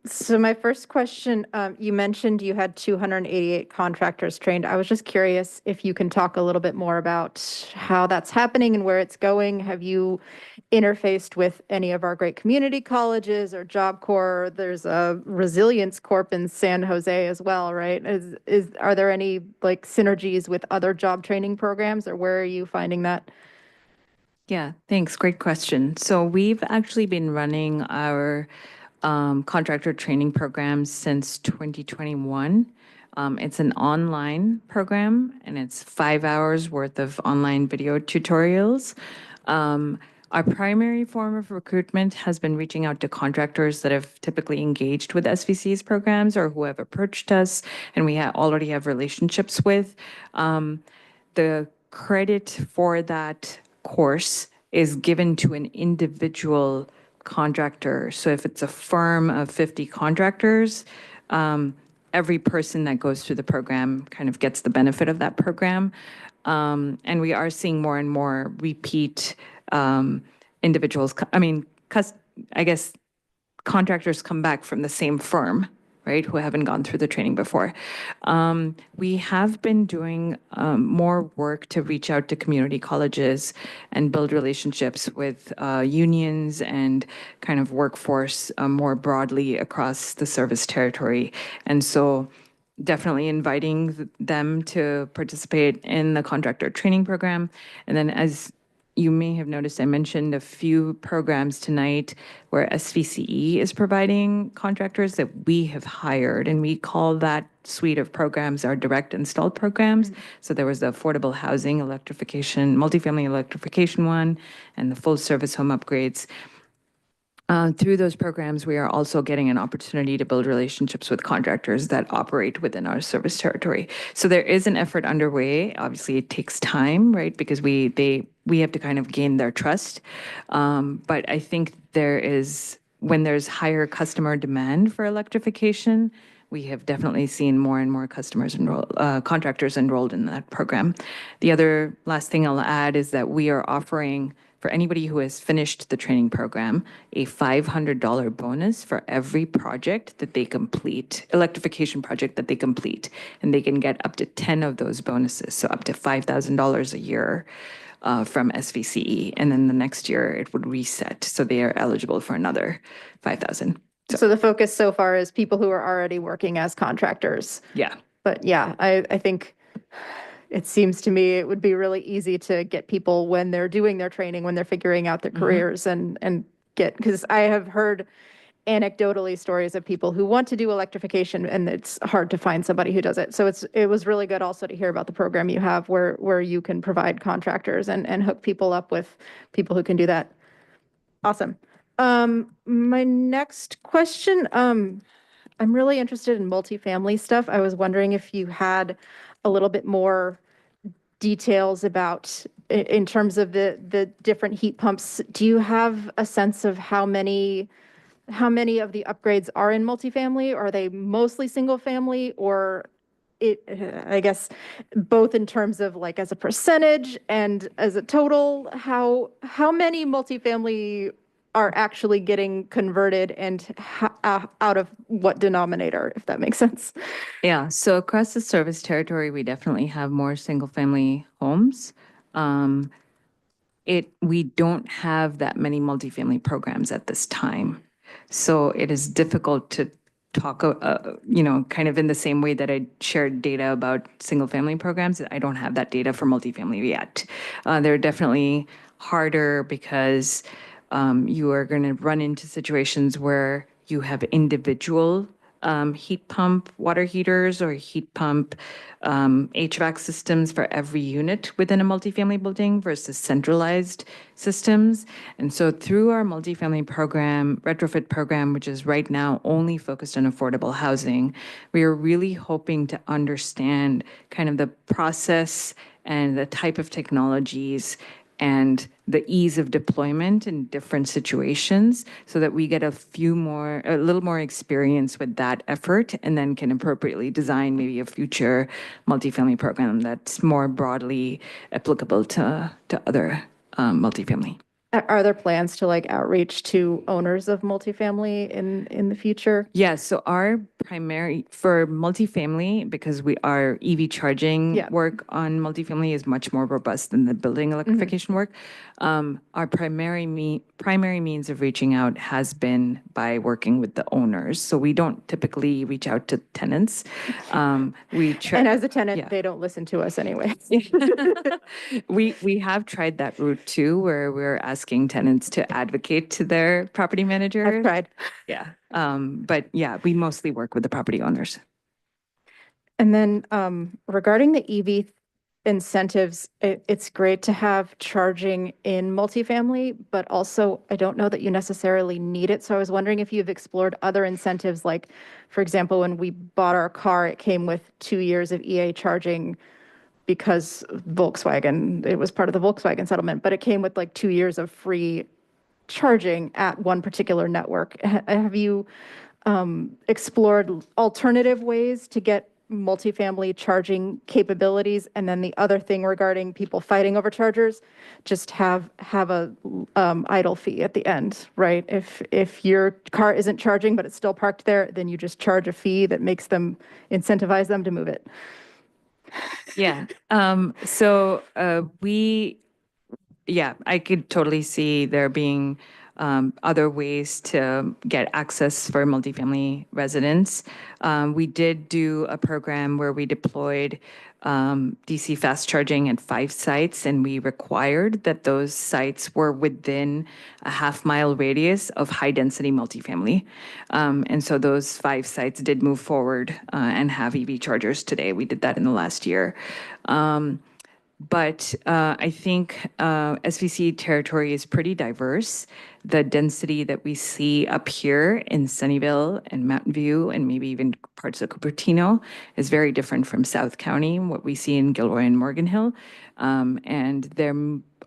So my first question, you mentioned you had 288 contractors trained. I was just curious if you can talk a little bit more about how that's happening and where it's going. Have you interfaced with any of our great community colleges or Job Corps? There's a Resilience Corp in San Jose as well, right? Are there any like synergies with other job training programs, or where are you finding that? Yeah, thanks. Great question. So we've actually been running our contractor training program since 2021. It's an online program and it's 5 hours worth of online video tutorials. Our primary form of recruitment has been reaching out to contractors that have typically engaged with SVC's programs or who have approached us and we already have relationships with. The credit for that course is given to an individual contractor. So if it's a firm of 50 contractors, every person that goes through the program kind of gets the benefit of that program. And we are seeing more and more repeat individuals, I guess contractors come back from the same firm, right, who haven't gone through the training before. We have been doing more work to reach out to community colleges and build relationships with unions and kind of workforce more broadly across the service territory. And so definitely inviting them to participate in the contractor training program. And then as you may have noticed, I mentioned a few programs tonight where SVCE is providing contractors that we have hired, and we call that suite of programs our direct installed programs. So there was the affordable housing electrification, multifamily electrification one, and the full service home upgrades. Through those programs, we are also getting an opportunity to build relationships with contractors that operate within our service territory. So there is an effort underway. Obviously, it takes time, right? Because we have to kind of gain their trust. But I think when there's higher customer demand for electrification, we have definitely seen more and more contractors enrolled in that program. The other last thing I'll add is that we are offering, for anybody who has finished the training program, a $500 bonus for every project that they complete, electrification project that they complete. And they can get up to 10 of those bonuses, so up to $5,000 a year from SVCE. And then the next year it would reset, so they are eligible for another $5,000. So the focus so far is people who are already working as contractors. Yeah. But yeah, I think it seems to me it would be really easy to get people when they're doing their training, when they're figuring out their careers and get, because I have heard anecdotally stories of people who want to do electrification and it's hard to find somebody who does it. So it was really good also to hear about the program you have where you can provide contractors and hook people up with people who can do that. Awesome. My next question, I'm really interested in multifamily stuff. I was wondering if you had a little bit more details about, in terms of the different heat pumps. Do you have a sense of how many of the upgrades are in multifamily? Are they mostly single family, or I guess both in terms of like as a percentage and as a total, how many multifamily are actually getting converted and out of what denominator, if that makes sense? Yeah, so across the service territory, we definitely have more single-family homes. We don't have that many multifamily programs at this time. So it is difficult to talk, kind of in the same way that I shared data about single-family programs. I don't have that data for multifamily yet. They're definitely harder because you are going to run into situations where you have individual heat pump water heaters or heat pump HVAC systems for every unit within a multifamily building versus centralized systems. And so through our multifamily program, retrofit program, which is right now only focused on affordable housing, we are really hoping to understand kind of the process and the type of technologies and the ease of deployment in different situations so that we get a little more experience with that effort and then can appropriately design maybe a future multifamily program that's more broadly applicable to other multifamily. Are there plans to like outreach to owners of multifamily in the future? Yeah, so our primary for multifamily, because our EV charging work on multifamily is much more robust than the building electrification work. Our primary means of reaching out has been by working with the owners. So we don't typically reach out to tenants. And as a tenant, they don't listen to us anyway. We have tried that route too, where we're asking tenants to advocate to their property manager. I've tried. Yeah. But yeah, we mostly work with the property owners. And then regarding the EV incentives, it's great to have charging in multifamily, but also I don't know that you necessarily need it. So I was wondering if you've explored other incentives, like, for example, when we bought our car, it came with 2 years of EA charging because Volkswagen, it was part of the Volkswagen settlement, but it came with like 2 years of free charging at one particular network. Have you explored alternative ways to get multifamily charging capabilities? And then the other thing regarding people fighting over chargers, just have a idle fee at the end, right? If your car isn't charging, but it's still parked there, then you just charge a fee that makes them incentivize them to move it. Yeah. Yeah, I could totally see there being other ways to get access for multifamily residents. We did do a program where we deployed DC fast charging at 5 sites, and we required that those sites were within a half-mile radius of high-density multifamily. And so those 5 sites did move forward and have EV chargers today. We did that in the last year. But I think SVC territory is pretty diverse. The density that we see up here in Sunnyvale and Mountain View and maybe even parts of Cupertino is very different from South County, what we see in Gilroy and Morgan Hill. And there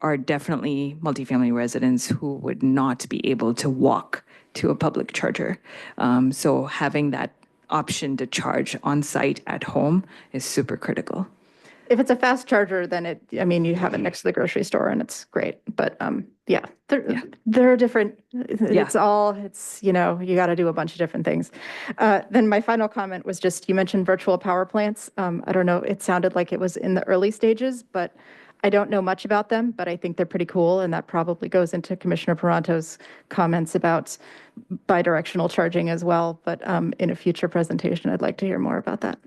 are definitely multifamily residents who would not be able to walk to a public charger. So having that option to charge on site at home is super critical. If it's a fast charger, then you have it next to the grocery store and it's great. But yeah, they're different. It's you got to do a bunch of different things. Then my final comment was just, you mentioned virtual power plants. I don't know, it sounded like it was in the early stages, but I don't know much about them, but I think they're pretty cool. And that probably goes into Commissioner Paranto's comments about bidirectional charging as well. But in a future presentation, I'd like to hear more about that.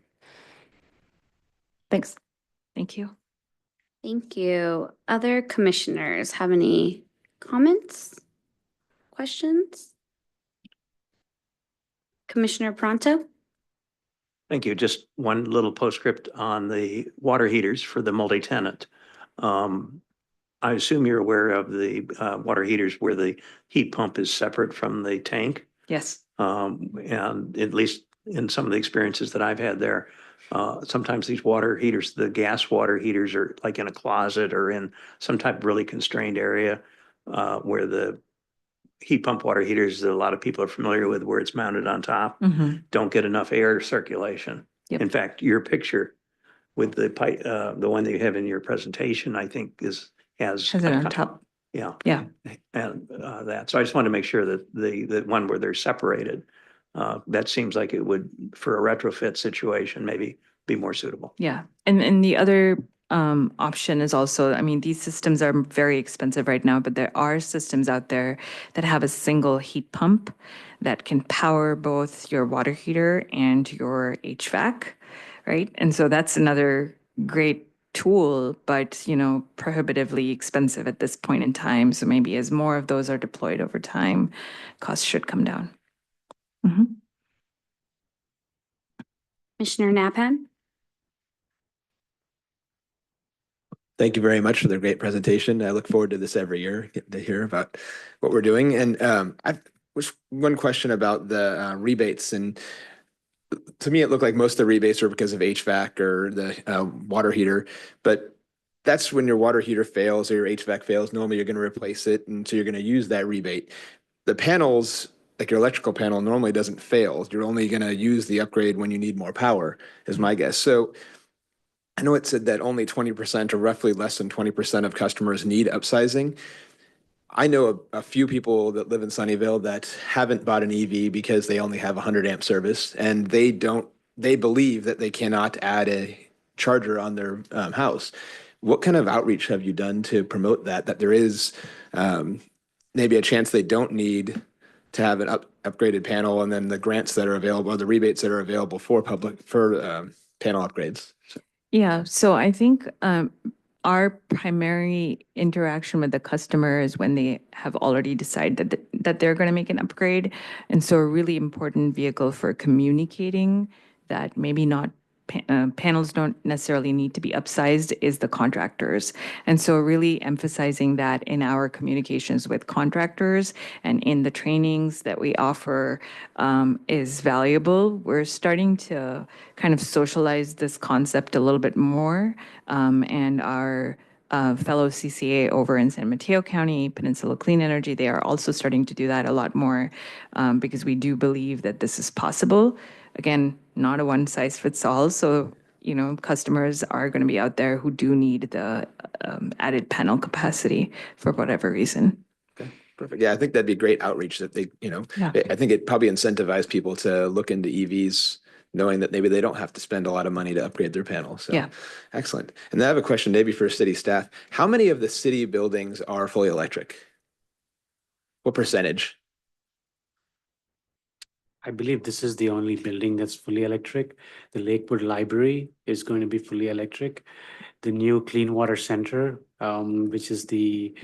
Thanks. Thank you. Thank you. Other commissioners have any comments, questions? Commissioner Pronto? Thank you. Just one little postscript on the water heaters for the multi-tenant. I assume you're aware of the water heaters where the heat pump is separate from the tank. Yes. And at least in some of the experiences that I've had there, sometimes these water heaters, the gas water heaters are like in a closet or in some type of really constrained area where the heat pump water heaters that a lot of people are familiar with, where it's mounted on top, don't get enough air circulation. Yep. In fact, your picture with the pipe, the one that you have in your presentation, I think has it on top. Yeah. Yeah. And that. So I just wanted to make sure that the one where they're separated, that seems like it would, for a retrofit situation, maybe be more suitable. Yeah. And the other option is also, I mean, these systems are very expensive right now, but there are systems out there that have a single heat pump that can power both your water heater and your HVAC, right? And so that's another great tool, but, prohibitively expensive at this point in time. So maybe as more of those are deployed over time, costs should come down. Commissioner Nabhan? Thank you very much for the great presentation. I look forward to this every year, getting to hear about what we're doing. And I was one question about the rebates. And to me, it looked like most of the rebates are because of HVAC or the water heater. But that's when your water heater fails or your HVAC fails. Normally, you're going to replace it. And so you're going to use that rebate. The panels, like your electrical panel, normally doesn't fail. You're only going to use the upgrade when you need more power, is my guess. So I know it said that only 20% or roughly less than 20% of customers need upsizing. I know a few people that live in Sunnyvale that haven't bought an EV because they only have 100 amp service, and they believe that they cannot add a charger on their house. What kind of outreach have you done to promote that there is maybe a chance they don't need to have an upgraded panel, and then the grants that are available, or the rebates that are available for panel upgrades? Yeah, so I think our primary interaction with the customer is when they have already decided that they're going to make an upgrade. And so a really important vehicle for communicating that maybe not panels don't necessarily need to be upsized is the contractors. And so really emphasizing that in our communications with contractors and in the trainings that we offer is valuable. We're starting to kind of socialize this concept a little bit more, and our fellow CCA over in San Mateo County, Peninsula Clean Energy, they are also starting to do that a lot more, because we do believe that this is possible. Again, not a one size fits all. So, customers are going to be out there who do need the added panel capacity for whatever reason. Okay, perfect. Yeah, I think that'd be great outreach that they, Yeah. I think it probably incentivize people to look into EVs, knowing that maybe they don't have to spend a lot of money to upgrade their panels. So, Yeah. excellent. And I have a question maybe for city staff. How many of the city buildings are fully electric? What percentage? I believe this is the only building that's fully electric. The Lakewood Library is going to be fully electric. The new Clean Water Center, which is the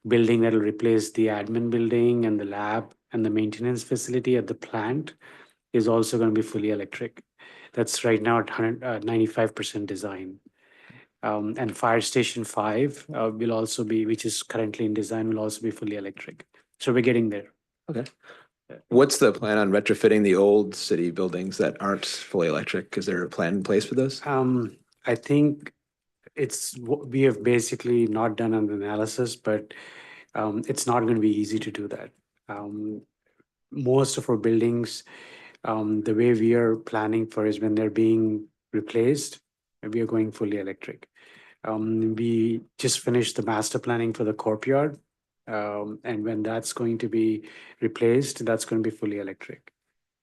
building that will replace the admin building and the lab and the maintenance facility at the plant, is also going to be fully electric. That's right now at 95% design. And Fire Station 5 will also be, which is currently in design, will also be fully electric. So we're getting there. Okay. What's the plan on retrofitting the old city buildings that aren't fully electric? Is there a plan in place for those? I think we have basically not done an analysis, but it's not going to be easy to do that. Most of our buildings, the way we are planning for is when they're being replaced, we are going fully electric. We just finished the master planning for the courtyard, and when that's going to be replaced, that's going to be fully electric.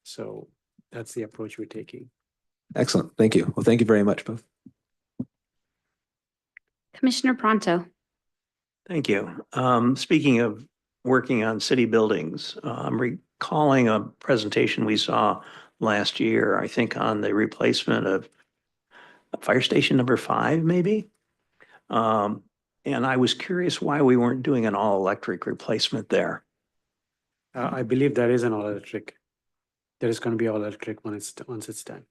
So that's the approach we're taking. Excellent. Thank you. Well, thank you very much, both. Commissioner Pronto. Thank you. Speaking of working on city buildings, I'm recalling a presentation we saw last year, I think on the replacement of Fire Station number 5, maybe. And I was curious why we weren't doing an all-electric replacement there. I believe there is an all electric. There is going to be all electric once it's done.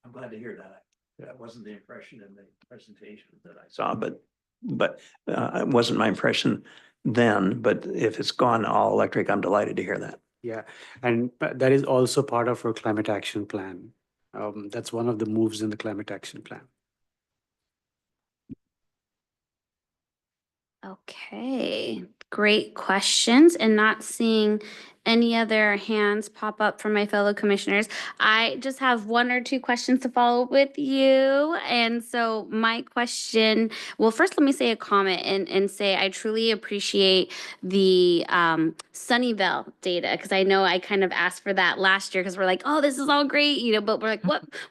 I'm glad to hear that. That wasn't the impression in the presentation that I saw, but it wasn't my impression then. But if it's gone all electric, I'm delighted to hear that. Yeah, and that is also part of our climate action plan. That's one of the moves in the climate action plan. Okay, great questions, and not seeing any other hands pop up from my fellow commissioners. I just have one or two questions to follow up with you. And so my question, well, first let me say a comment and say I truly appreciate the Sunnyvale data, because I know I kind of asked for that last year because we're like, oh, this is all great, but we're like,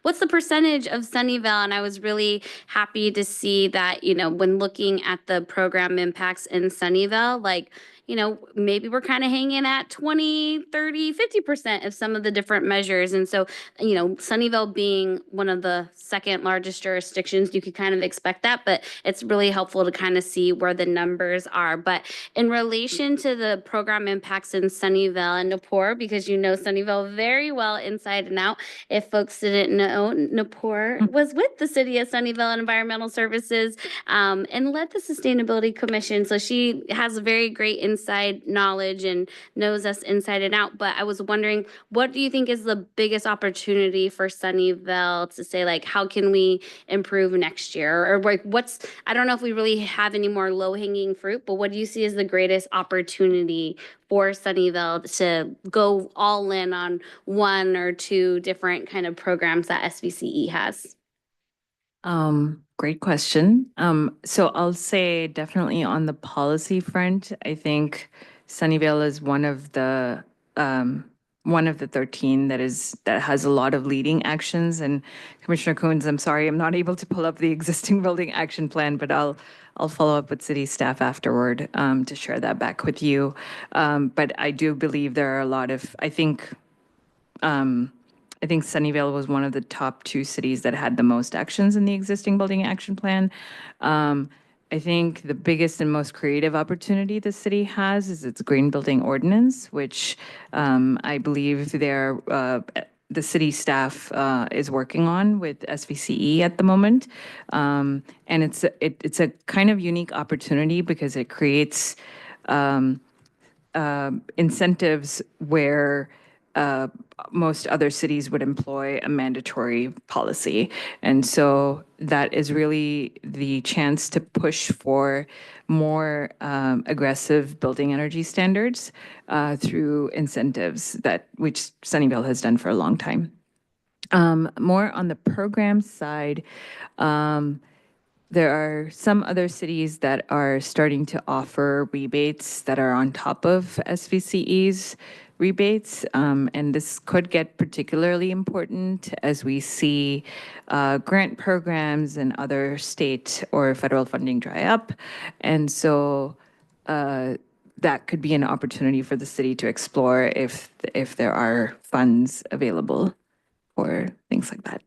what's the percentage of Sunnyvale? And I was really happy to see that, when looking at the program impacts in Sunnyvale, like, maybe we're kind of hanging at 20, 30, 50% of some of the different measures. And so, Sunnyvale being one of the second largest jurisdictions, you could kind of expect that, but it's really helpful to kind of see where the numbers are. But in relation to the program impacts in Sunnyvale and Napur, because Sunnyvale very well inside and out, if folks didn't know, Napur was with the City of Sunnyvale and Environmental Services and led the Sustainability Commission. So she has a very great inside knowledge and knows us inside and out. But I was wondering, what do you think is the biggest opportunity for Sunnyvale to say, like, how can we improve next year? Or like, I don't know if we really have any more low-hanging fruit, but what do you see as the greatest opportunity for Sunnyvale to go all in on one or two different kind of programs that SVCE has? Great question. So I'll say definitely on the policy front, I think Sunnyvale is one of the 13 that has a lot of leading actions. And Commissioner Coons, I'm sorry, I'm not able to pull up the existing building action plan, but I'll follow up with city staff afterward to share that back with you. But I do believe there are a lot of, I think Sunnyvale was one of the top 2 cities that had the most actions in the existing building action plan. I think the biggest and most creative opportunity the city has is its green building ordinance, which I believe they're the city staff is working on with SVCE at the moment. And it's a kind of unique opportunity because it creates incentives where most other cities would employ a mandatory policy. And so that is really the chance to push for more aggressive building energy standards through incentives which Sunnyvale has done for a long time. More on the program side, there are some other cities that are starting to offer rebates that are on top of SVCE's rebates. And this could get particularly important as we see grant programs and other state or federal funding dry up. And so that could be an opportunity for the city to explore if there are funds available for things like that.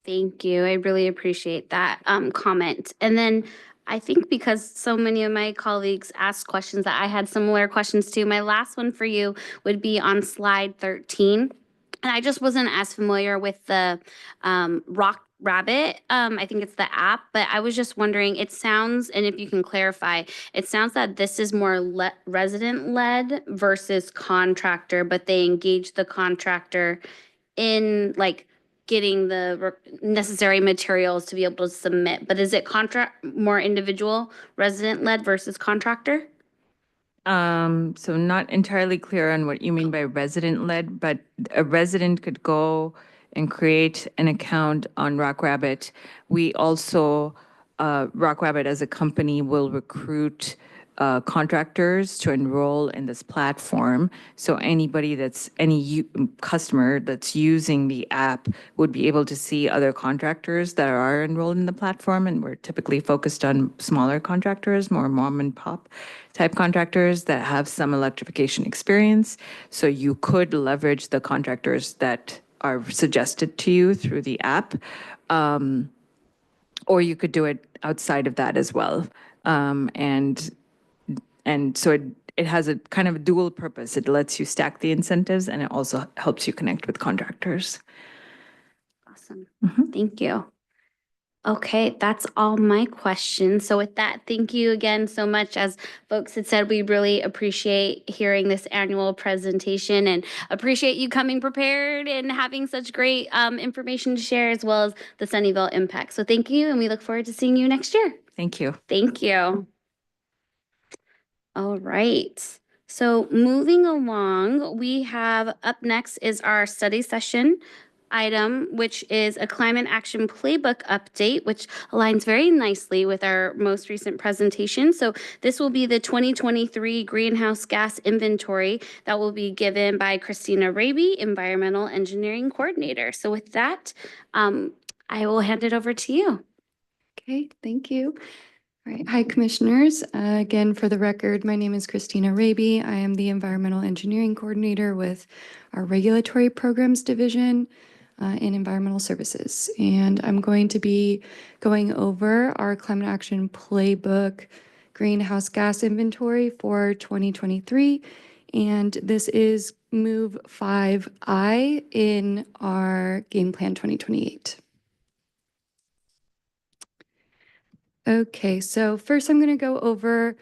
Thank you. I really appreciate that comment. And then I think because so many of my colleagues asked questions that I had similar questions to, my last one for you would be on slide 13. And I just wasn't as familiar with the Rock Rabbit. I think it's the app, but I was just wondering, it sounds, and if you can clarify, it sounds that this is more resident led versus contractor, but they engage the contractor in like getting the necessary materials to be able to submit. But is it contract more individual resident led versus contractor? So not entirely clear on what you mean by resident led, but a resident could go and create an account on Rock Rabbit. We also, Rock Rabbit as a company will recruit contractors to enroll in this platform. So anybody customer that's using the app would be able to see other contractors that are enrolled in the platform. And we're typically focused on smaller contractors, more mom and pop type contractors that have some electrification experience. So you could leverage the contractors that are suggested to you through the app. Or you could do it outside of that as well. And so it has a kind of a dual purpose. It lets you stack the incentives and it also helps you connect with contractors. Awesome. Mhm. Thank you. Okay, that's all my questions. So with that, thank you again so much. As folks had said, we really appreciate hearing this annual presentation and appreciate you coming prepared and having such great information to share, as well as the Sunnyvale impact. So thank you, and we look forward to seeing you next year. Thank you. Thank you. All right. So moving along, we have up next is our study session item, which is a climate action playbook update, which aligns very nicely with our most recent presentation. So this will be the 2023 greenhouse gas inventory that will be given by Christina Raby, Environmental Engineering Coordinator. So with that, I will hand it over to you. Okay, thank you. All right. Hi, Commissioners. Again, for the record, my name is Christina Raby. I am the Environmental Engineering Coordinator with our Regulatory Programs Division in Environmental Services. And I'm going to be going over our Climate Action Playbook Greenhouse Gas Inventory for 2023. And this is Move 5I in our Game Plan 2028. Okay, so first I'm going to go over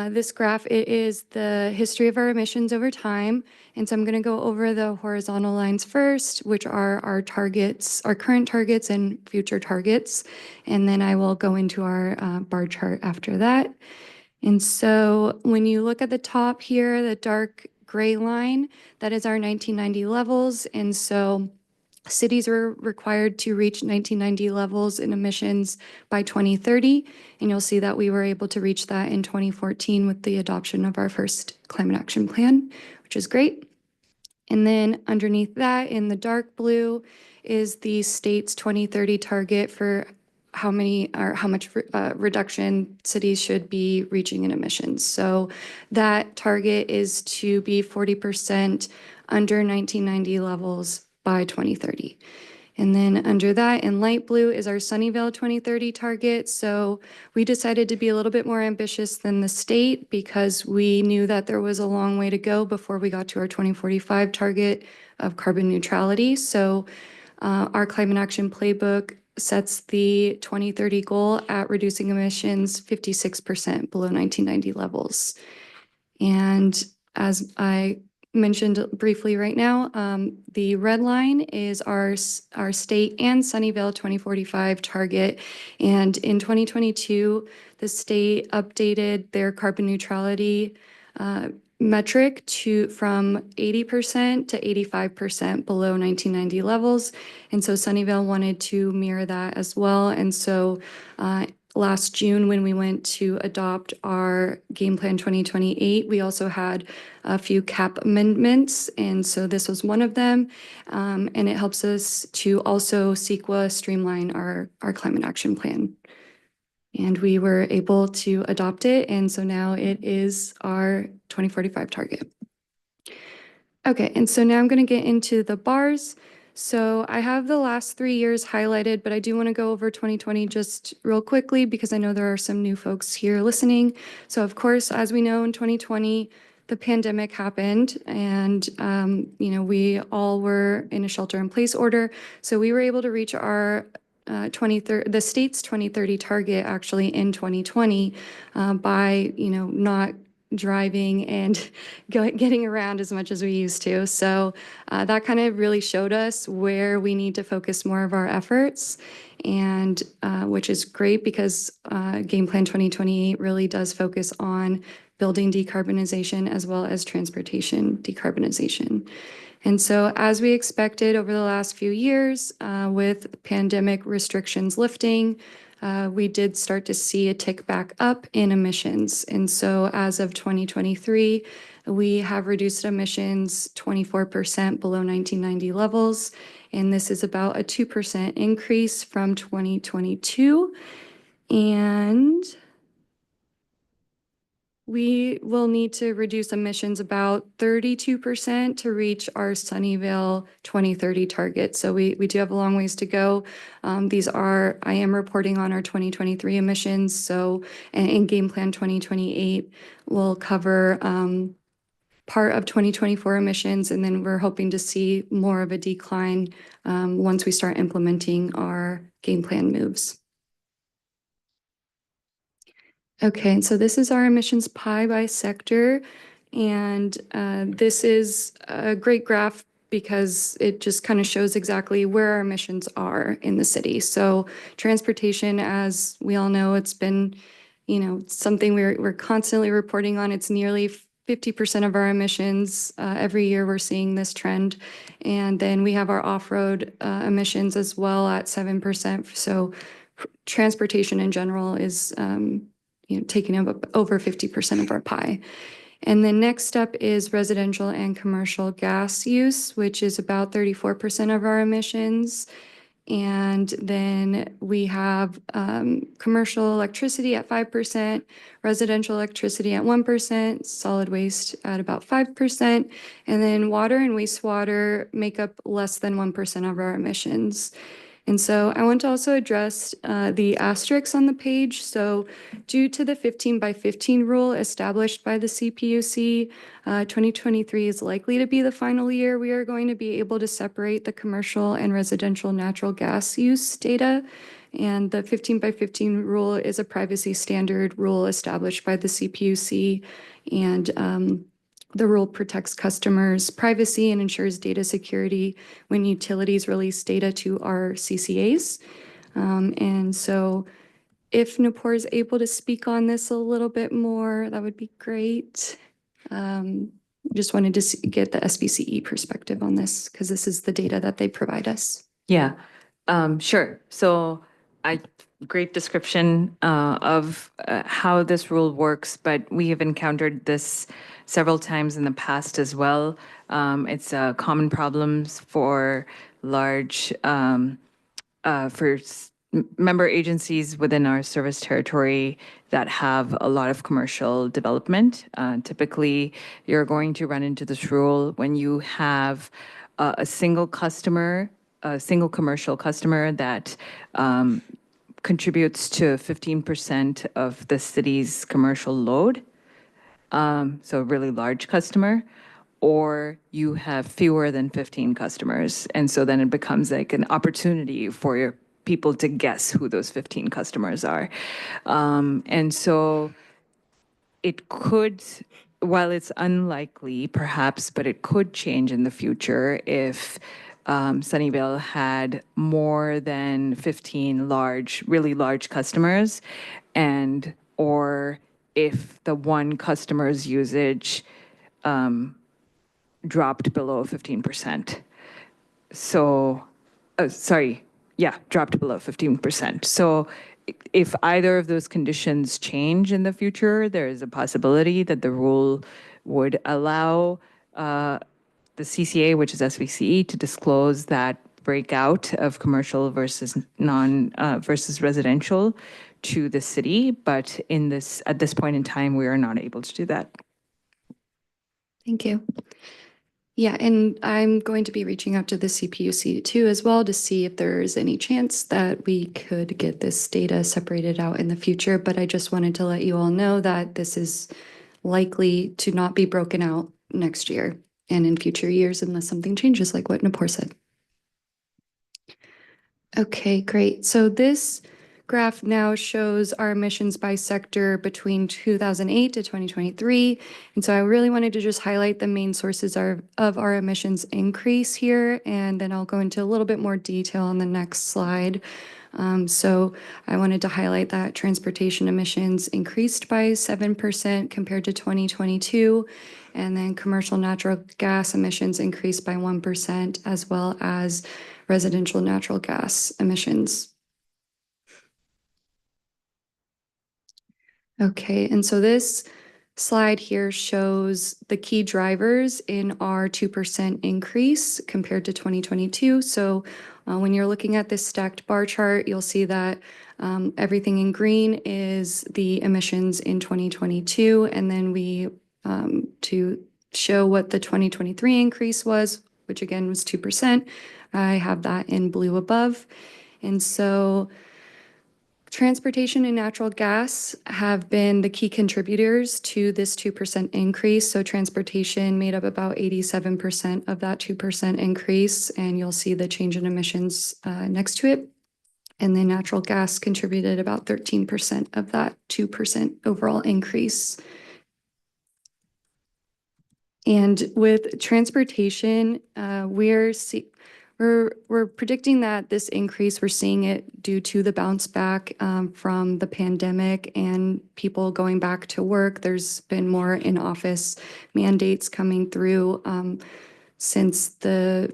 this graph. It is the history of our emissions over time. And so I'm going to go over the horizontal lines first, which are our targets, our current targets and future targets. And then I will go into our bar chart after that. And so when you look at the top here, the dark gray line, that is our 1990 levels. And so cities are required to reach 1990 levels in emissions by 2030, and you'll see that we were able to reach that in 2014 with the adoption of our first climate action plan, which is great. And then underneath that in the dark blue is the state's 2030 target for how much reduction cities should be reaching in emissions. So that target is to be 40% under 1990 levels by 2030. And then under that in light blue is our Sunnyvale 2030 target. So we decided to be a little bit more ambitious than the state because we knew that there was a long way to go before we got to our 2045 target of carbon neutrality. So our climate action playbook sets the 2030 goal at reducing emissions 56% below 1990 levels. And as I mentioned briefly right now, the red line is our state and Sunnyvale 2045 target. And in 2022, the state updated their carbon neutrality metric from 80% to 85% below 1990 levels. And so Sunnyvale wanted to mirror that as well. And so last June, when we went to adopt our Game Plan 2028, we also had a few cap amendments. And so this was one of them. And it helps us to also CEQA streamline our climate action plan. And we were able to adopt it. And so now it is our 2045 target. Okay, and so now I'm going to get into the bars. So I have the last 3 years highlighted, but I do want to go over 2020 just real quickly because I know there are some new folks here listening. So of course, as we know, in 2020, the pandemic happened and, we all were in a shelter-in-place order. So we were able to reach our the state's 2030 target actually in 2020 by, not driving and getting around as much as we used to. So that kind of really showed us where we need to focus more of our efforts, and which is great because Game Plan 2028 really does focus on building decarbonization as well as transportation decarbonization. And so as we expected over the last few years, with pandemic restrictions lifting, we did start to see a tick back up in emissions. And so as of 2023, we have reduced emissions 24% below 1990 levels. And this is about a 2% increase from 2022. And we will need to reduce emissions about 32% to reach our Sunnyvale 2030 target. So we do have a long ways to go. I am reporting on our 2023 emissions. So in Game Plan 2028, we'll cover part of 2024 emissions, and then we're hoping to see more of a decline once we start implementing our Game Plan moves. Okay, and so this is our emissions pie by sector, and this is a great graph because it just kind of shows exactly where our emissions are in the city. So transportation, as we all know, it's been, something we're constantly reporting on. It's nearly 50% of our emissions. Every year we're seeing this trend. And then we have our off-road emissions as well at 7%. So transportation in general is taking up over 50% of our pie. And then next up is residential and commercial gas use, which is about 34% of our emissions. And then we have commercial electricity at 5%, residential electricity at 1%, solid waste at about 5%, and then water and wastewater make up less than 1% of our emissions. And so I want to also address the asterisks on the page. So due to the 15 by 15 rule established by the CPUC, 2023 is likely to be the final year we are going to be able to separate the commercial and residential natural gas use data. And the 15 by 15 rule is a privacy standard rule established by the CPUC, and the rule protects customers' privacy and ensures data security when utilities release data to our CCAs. And so if Nupur is able to speak on this a little bit more, that would be great. Just wanted to get the SBCE perspective on this because this is the data that they provide us. Yeah, sure. So great description of how this rule works, but we have encountered this several times in the past as well. It's a common problems for large, member agencies within our service territory that have a lot of commercial development. Typically, you're going to run into this rule when you have a single customer a single commercial customer that contributes to 15% of the city's commercial load, so a really large customer, or you have fewer than 15 customers. And so then it becomes like an opportunity for your people to guess who those 15 customers are. And so it could, while it's unlikely perhaps, but it could change in the future if Sunnyvale had more than 15 really large customers, and or if the one customer's usage dropped below 15%. So, dropped below 15%. So if either of those conditions change in the future, there is a possibility that the rule would allow the CCA, which is SVCE, to disclose that breakout of commercial versus versus residential to the city. But at this point in time, we are not able to do that. Thank you. Yeah, and I'm going to be reaching out to the CPUC too as well to see if there's any chance that we could get this data separated out in the future. But I just wanted to let you all know that this is likely to not be broken out next year and in future years unless something changes, like what Napor said. Okay, great. So this graph now shows our emissions by sector between 2008 to 2023. And so I really wanted to just highlight the main sources of our emissions increase here, and then I'll go into a little bit more detail on the next slide. So I wanted to highlight that transportation emissions increased by 7% compared to 2022, and then commercial natural gas emissions increased by 1%, as well as residential natural gas emissions. Okay, and so this slide here shows the key drivers in our 2% increase compared to 2022. So when you're looking at this stacked bar chart, you'll see that everything in green is the emissions in 2022. And then to show what the 2023 increase was, which again was 2%, I have that in blue above. And so transportation and natural gas have been the key contributors to this 2% increase. So transportation made up about 87% of that 2% increase, and you'll see the change in emissions next to it. And then natural gas contributed about 13% of that 2% overall increase. And with transportation, we're predicting that this increase, we're seeing it due to the bounce back from the pandemic and people going back to work. There's been more in-office mandates coming through since the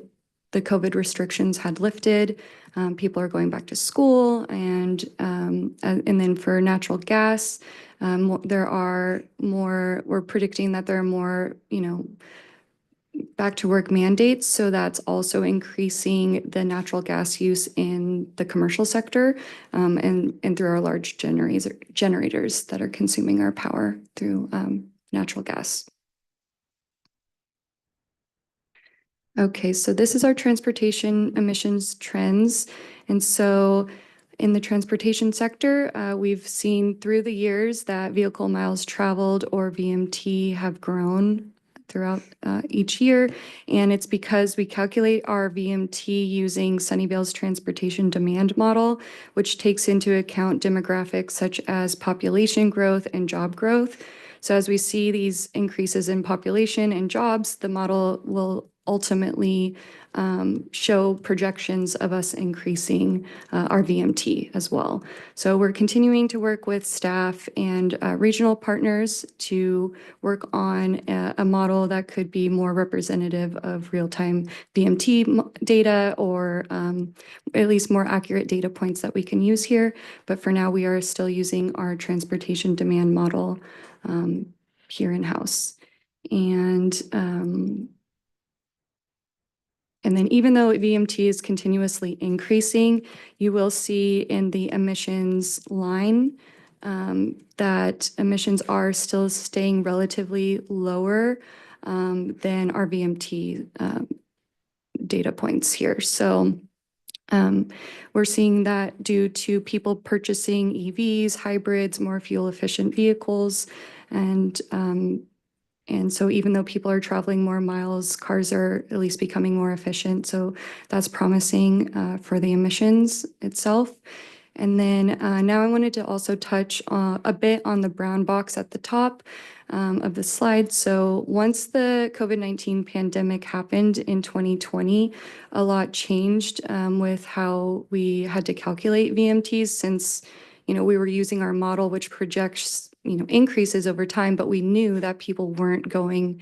COVID restrictions had lifted. People are going back to school, and then for natural gas, we're predicting that there are more, back to work mandates. So that's also increasing the natural gas use in the commercial sector and through our large generators that are consuming our power through natural gas. Okay, so this is our transportation emissions trends. And so in the transportation sector, we've seen through the years that vehicle miles traveled, or VMT, have grown throughout each year. And it's because we calculate our VMT using Sunnyvale's transportation demand model, which takes into account demographics such as population growth and job growth. So as we see these increases in population and jobs, the model will ultimately show projections of us increasing our VMT as well. So we're continuing to work with staff and regional partners to work on a model that could be more representative of real-time VMT data, or at least more accurate data points that we can use here. But for now, we are still using our transportation demand model here in-house. And then even though VMT is continuously increasing, you will see in the emissions line that emissions are still staying relatively lower than our VMT data points here. So We're seeing that due to people purchasing EVs, hybrids, more fuel efficient vehicles. And so even though people are traveling more miles, cars are at least becoming more efficient. So that's promising for the emissions itself. And then now I wanted to also touch a bit on the brown box at the top of the slide. So once the COVID-19 pandemic happened in 2020, a lot changed with how we had to calculate VMTs since, we were using our model, which projects increases over time, but we knew that people weren't going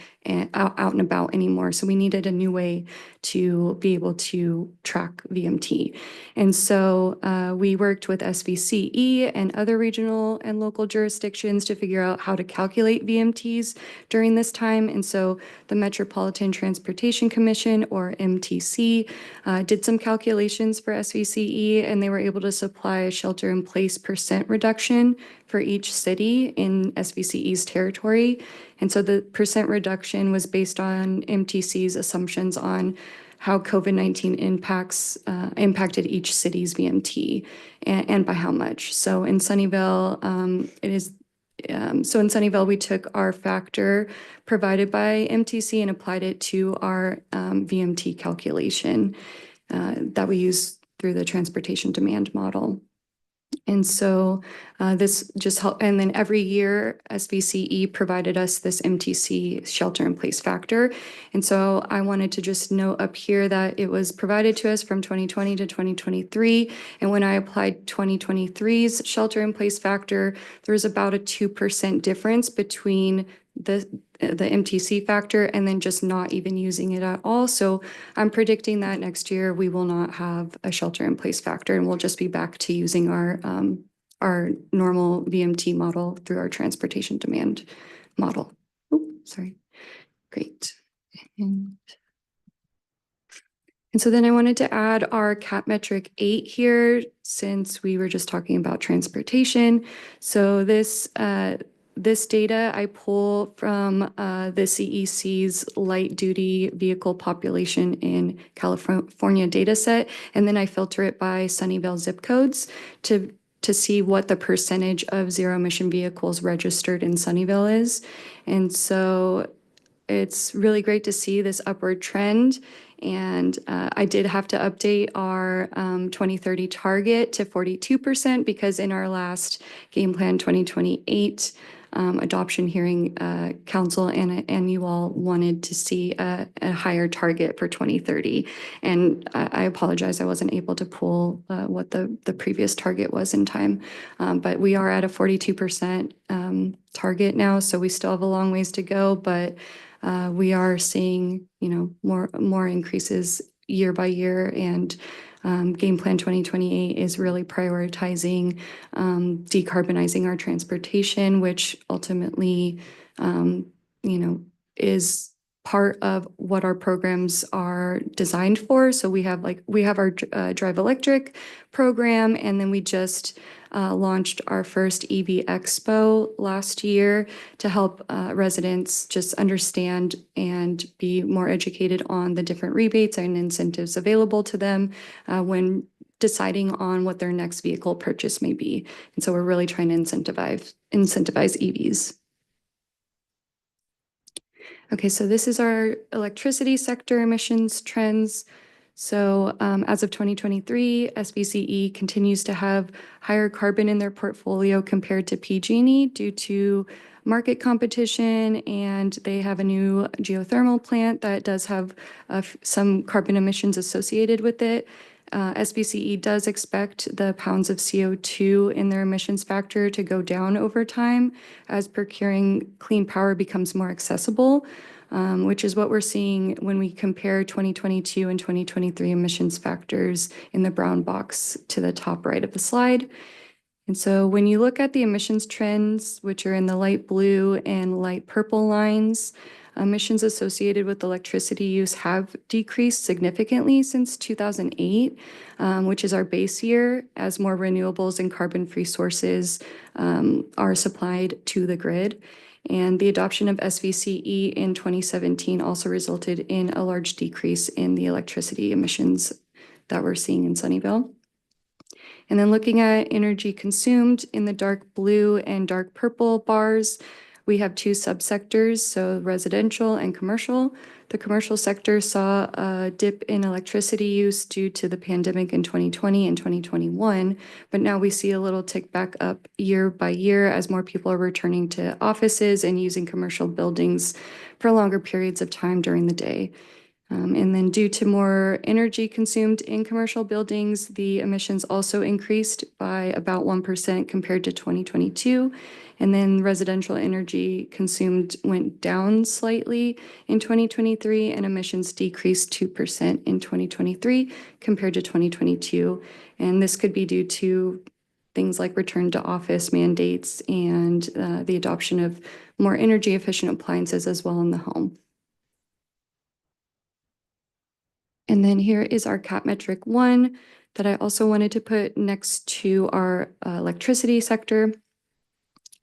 out and about anymore. So we needed a new way to be able to track VMT. And so we worked with SVCE and other regional and local jurisdictions to figure out how to calculate VMTs during this time. And so the Metropolitan Transportation Commission, or MTC, did some calculations for SVCE, and they were able to supply a shelter-in-place % reduction for each city in SVCE's territory. And so the % reduction was based on MTC's assumptions on how COVID-19 impacted each city's VMT and by how much. So in Sunnyvale, in Sunnyvale, we took our factor provided by MTC and applied it to our VMT calculation that we use through the transportation demand model. And so this just helped. And then every year, SVCE provided us this MTC shelter-in-place factor. And so I wanted to just note up here that it was provided to us from 2020 to 2023. And when I applied 2023's shelter-in-place factor, there was about a 2% difference between the MTC factor and then just not even using it at all. So I'm predicting that next year we will not have a shelter-in-place factor, and we'll just be back to using our normal VMT model through our transportation demand model. Oh, sorry. Great. And so then I wanted to add our CAP metric 8 here, since we were just talking about transportation. So this data I pull from the CEC's light duty vehicle population in California data set, and then I filter it by Sunnyvale zip codes to see what the percentage of zero emission vehicles registered in Sunnyvale is. And so it's really great to see this upward trend. And I did have to update our 2030 target to 42% because in our last Game Plan 2028 adoption hearing, council and you all wanted to see a higher target for 2030. And I apologize, I wasn't able to pull what the previous target was in time. But we are at a 42% target now, so we still have a long ways to go, but we are seeing, more increases year by year, and Game Plan 2028 is really prioritizing decarbonizing our transportation, which ultimately, is part of what our programs are designed for. So we have our Drive Electric program, and then we just launched our first EV Expo last year to help residents just understand and be more educated on the different rebates and incentives available to them when deciding on what their next vehicle purchase may be. And so we're really trying to incentivize EVs. Okay, so this is our electricity sector emissions trends. So as of 2023, SVCE continues to have higher carbon in their portfolio compared to PG&E due to market competition, and they have a new geothermal plant that does have some carbon emissions associated with it. SVCE does expect the pounds of CO2 in their emissions factor to go down over time as procuring clean power becomes more accessible, which is what we're seeing when we compare 2022 and 2023 emissions factors in the brown box to the top right of the slide. And so when you look at the emissions trends, which are in the light blue and light purple lines, emissions associated with electricity use have decreased significantly since 2008, which is our base year, as more renewables and carbon-free sources are supplied to the grid. And the adoption of SVCE in 2017 also resulted in a large decrease in the electricity emissions that we're seeing in Sunnyvale. And then looking at energy consumed in the dark blue and dark purple bars, we have two subsectors, so residential and commercial. The commercial sector saw a dip in electricity use due to the pandemic in 2020 and 2021, but now we see a little tick back up year by year as more people are returning to offices and using commercial buildings for longer periods of time during the day. And then due to more energy consumed in commercial buildings, the emissions also increased by about 1% compared to 2022. And then residential energy consumed went down slightly in 2023, and emissions decreased 2% in 2023 compared to 2022. And this could be due to things like return to office mandates and the adoption of more energy efficient appliances as well in the home. And then here is our CAP metric 1 that I also wanted to put next to our electricity sector.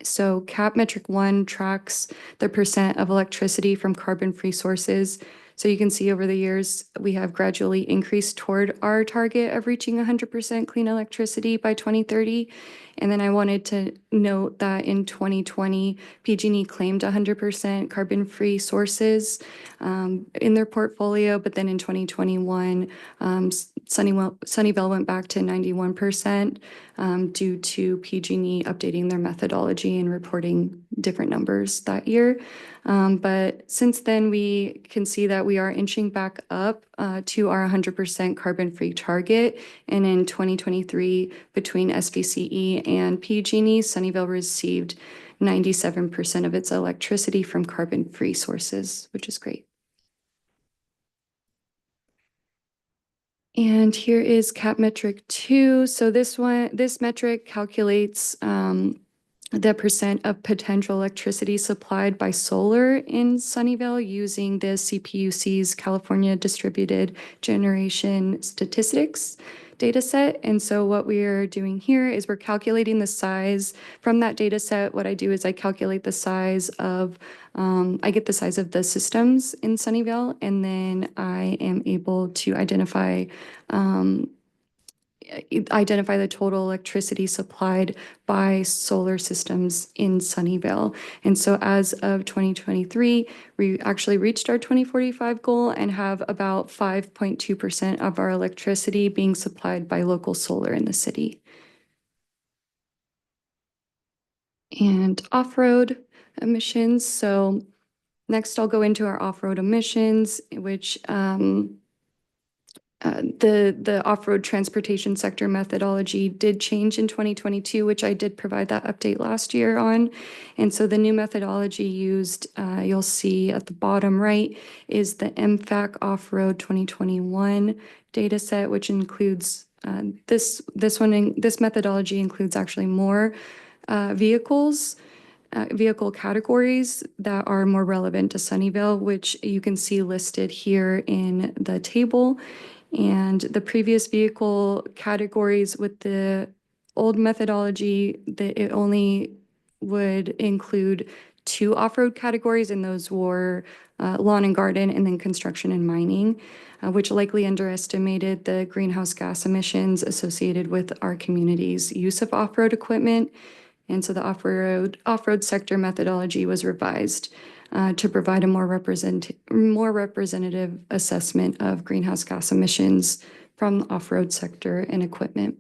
So CAP metric 1 tracks the percent of electricity from carbon-free sources. So you can see over the years, we have gradually increased toward our target of reaching 100% clean electricity by 2030. And then I wanted to note that in 2020, PG&E claimed 100% carbon-free sources in their portfolio, but then in 2021, Sunnyvale went back to 91% due to PG&E updating their methodology and reporting different numbers that year. But since then, we can see that we are inching back up to our 100% carbon-free target. And in 2023, between SVCE and PG&E, Sunnyvale received 97% of its electricity from carbon-free sources, which is great. And here is CAP metric 2. So this metric calculates the percent of potential electricity supplied by solar in Sunnyvale using the CPUC's California Distributed Generation Statistics data set. And so what we are doing here is we're calculating the size from that data set. What I do is I calculate the size of, I get the size of the systems in Sunnyvale, and then I am able to identify the total electricity supplied by solar systems in Sunnyvale. And so as of 2023, we actually reached our 2045 goal and have about 5.2% of our electricity being supplied by local solar in the city. And off-road emissions. So next I'll go into our off-road emissions, which the off-road transportation sector methodology did change in 2022, which I did provide that update last year on. And so the new methodology used, you'll see at the bottom right, is the MFAC off-road 2021 data set, which includes this methodology includes actually more vehicle categories that are more relevant to Sunnyvale, which you can see listed here in the table. And the previous vehicle categories with the old methodology, that it only would include 2 off-road categories, and those were lawn and garden and then construction and mining, which likely underestimated the greenhouse gas emissions associated with our community's use of off-road equipment. And so the off-road sector methodology was revised to provide a more representative assessment of greenhouse gas emissions from the off-road sector and equipment.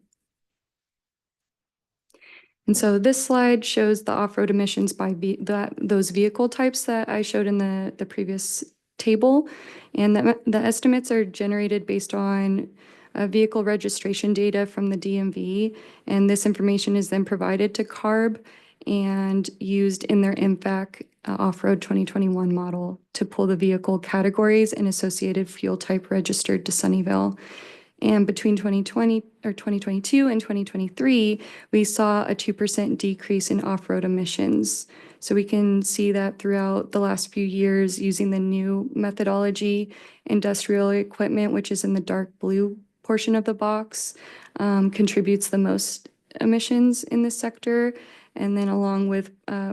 And so this slide shows the off-road emissions by those vehicle types that I showed in the previous table. And the estimates are generated based on vehicle registration data from the DMV. And this information is then provided to CARB and used in their MFAC off-road 2021 model to pull the vehicle categories and associated fuel type registered to Sunnyvale. And between 2022 and 2023, we saw a 2% decrease in off-road emissions. So we can see that throughout the last few years using the new methodology, industrial equipment, which is in the dark blue portion of the box, contributes the most emissions in this sector. And then along with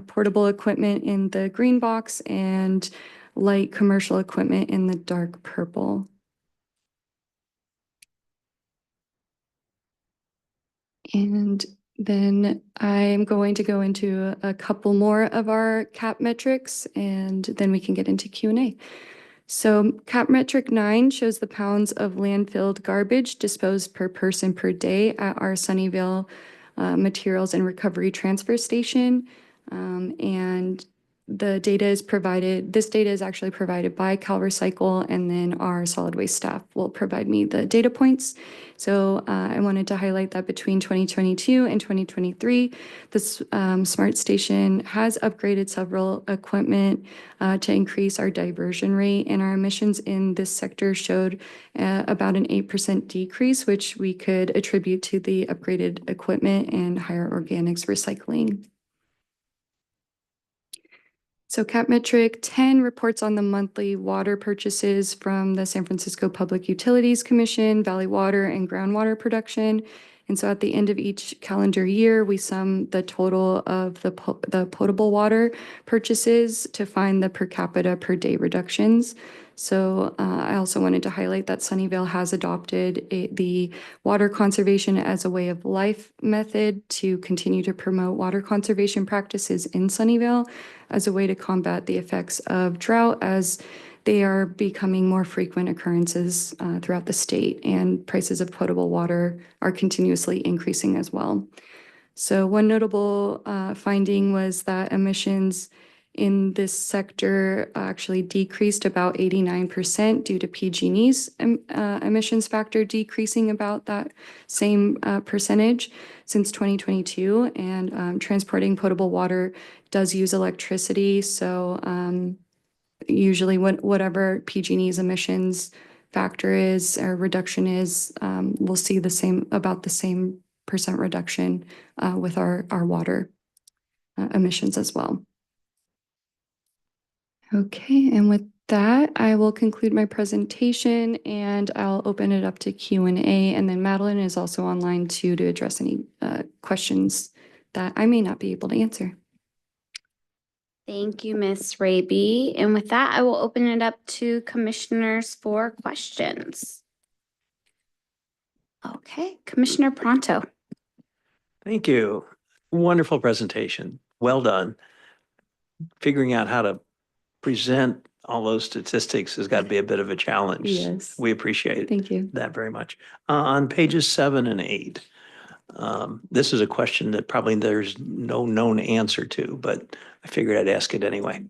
portable equipment in the green box and light commercial equipment in the dark purple. And then I'm going to go into a couple more of our CAP metrics, and then we can get into Q&A. So CAP metric 9 shows the pounds of landfilled garbage disposed per person per day at our Sunnyvale Materials and Recovery Transfer Station. And the data is provided, this data is actually provided by CalRecycle, and then our solid waste staff will provide me the data points. So I wanted to highlight that between 2022 and 2023, this smart station has upgraded several equipment to increase our diversion rate, and our emissions in this sector showed about an 8% decrease, which we could attribute to the upgraded equipment and higher organics recycling. So CAP metric 10 reports on the monthly water purchases from the San Francisco Public Utilities Commission, Valley Water, and groundwater production. And so at the end of each calendar year, we sum the total of the potable water purchases to find the per capita per day reductions. So I also wanted to highlight that Sunnyvale has adopted the water conservation as a way of life method to continue to promote water conservation practices in Sunnyvale as a way to combat the effects of drought as they are becoming more frequent occurrences throughout the state, and prices of potable water are continuously increasing as well. So one notable finding was that emissions in this sector actually decreased about 89% due to PG&E's emissions factor decreasing about that same percentage since 2022. And transporting potable water does use electricity. So usually whatever PG&E's emissions factor is or reduction is, we'll see about the same percent reduction with our water emissions as well. Okay, and with that, I will conclude my presentation and I'll open it up to Q&A. And then Madeline is also online too to address any questions that I may not be able to answer. Thank you, Ms. Raby. And with that, I will open it up to commissioners for questions. Okay, Commissioner Pronto. Thank you. Wonderful presentation. Well done. Figuring out how to present all those statistics has got to be a bit of a challenge. Yes. We appreciate Thank you. that very much. On pages 7 and 8, this is a question that probably there's no known answer to, but I figured I'd ask it anyway.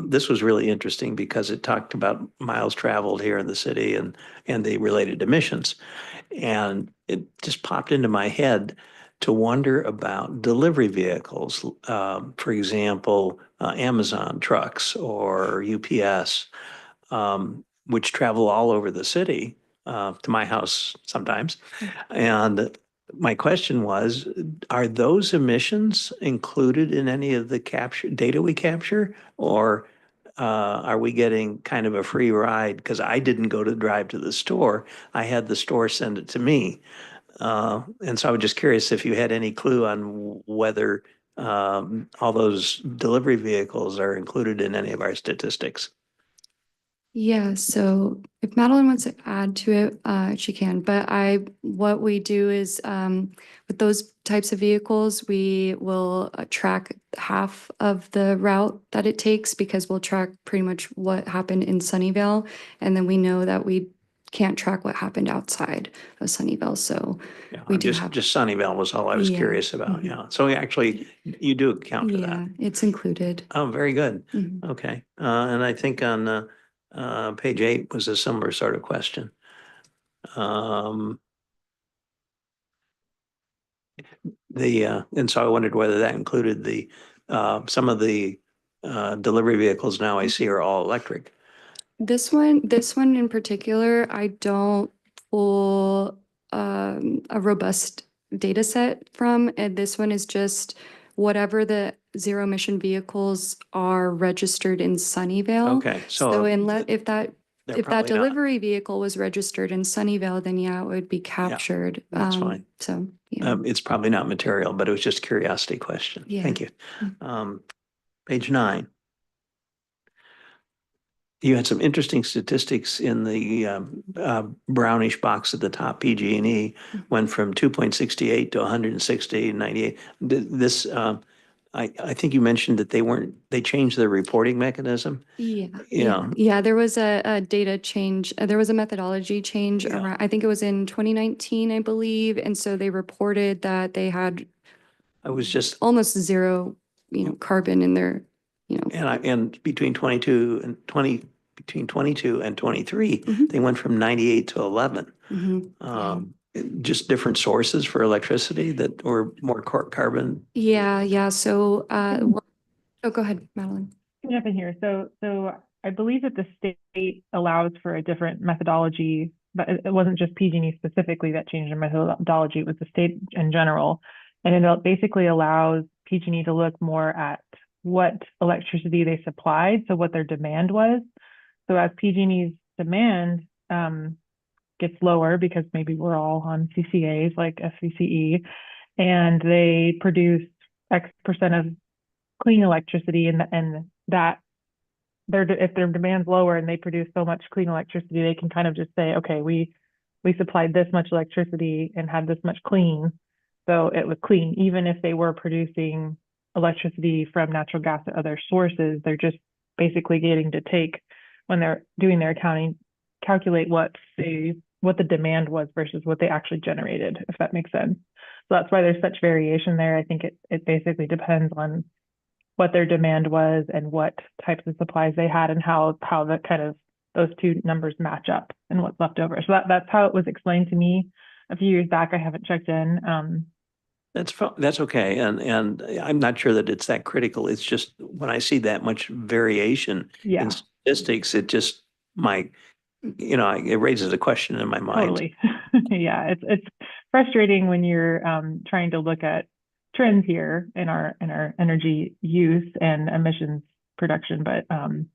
This was really interesting because it talked about miles traveled here in the city and the related emissions. And it just popped into my head to wonder about delivery vehicles, for example, Amazon trucks or UPS, which travel all over the city, to my house sometimes. And my question was, are those emissions included in any of the data we capture? Or are we getting kind of a free ride? Because I didn't go to drive to the store. I had the store send it to me. And so I was just curious if you had any clue on whether all those delivery vehicles are included in any of our statistics. Yeah, so if Madeline wants to add to it, she can. But what we do is with those types of vehicles, we will track half of the route that it takes because we'll track pretty much what happened in Sunnyvale, and then we know that we can't track what happened outside of Sunnyvale. So Yeah, we do just have. just Sunnyvale was all I was Yeah. curious about. Mhm. Yeah. So actually, you do account for that. Yeah, it's included. Oh, very good. Mhm. Okay. And I think on page 8 was a similar sort of question. And so I wondered whether that included some of the delivery vehicles now I see are all electric. This one in particular, I don't pull a robust data set from, and this one is just whatever the zero emission vehicles are registered in Sunnyvale. Okay, So unless if they're that probably not. delivery vehicle was registered in Sunnyvale, then yeah, it would be captured. that's fine. So yeah. It's probably not material, but it was just a curiosity question. Yeah. Thank you. Mm. Page 9. you had some interesting statistics in the brownish box at the top. PG&E went from 2.68 to 160, 98. This, I think you mentioned that they changed their reporting mechanism. Yeah, there was a data change, there was a methodology change Yeah. around, I think it was in 2019, I believe. And so they reported that they had I was just, almost zero, carbon in their, and between 22 and 23, Mhm. they went from 98 to 11. Yeah. Just different sources for electricity that were more carbon. Yeah. So, oh, go ahead, Madeline. Jump in here. So I believe that the state allows for a different methodology, but it wasn't just PG&E specifically that changed their methodology. It was the state in general, and it basically allows PG&E to look more at what electricity they supplied, so what their demand was. So as PG&E's demand gets lower because maybe we're all on CCAs like SCCE, and they produce X percent of clean electricity, and that if their demand's lower and they produce so much clean electricity, they can kind of just say, okay, we supplied this much electricity and had this much clean, so it was clean. Even if they were producing electricity from natural gas or other sources, they're just basically getting to take, when they're doing their accounting, calculate what the demand was versus what they actually generated, if that makes sense. So that's why there's such variation there. I think it basically depends on what their demand was and what types of supplies they had and how the kind of those two numbers match up and what's left over. So that's how it was explained to me a few years back. I haven't checked in. That's okay. And I'm not sure that it's that critical. It's just when I see that much variation Yeah, in statistics, it just it raises a question in my mind. totally. Yeah, it's frustrating when you're trying to look at trends here in our energy use and emissions production, but And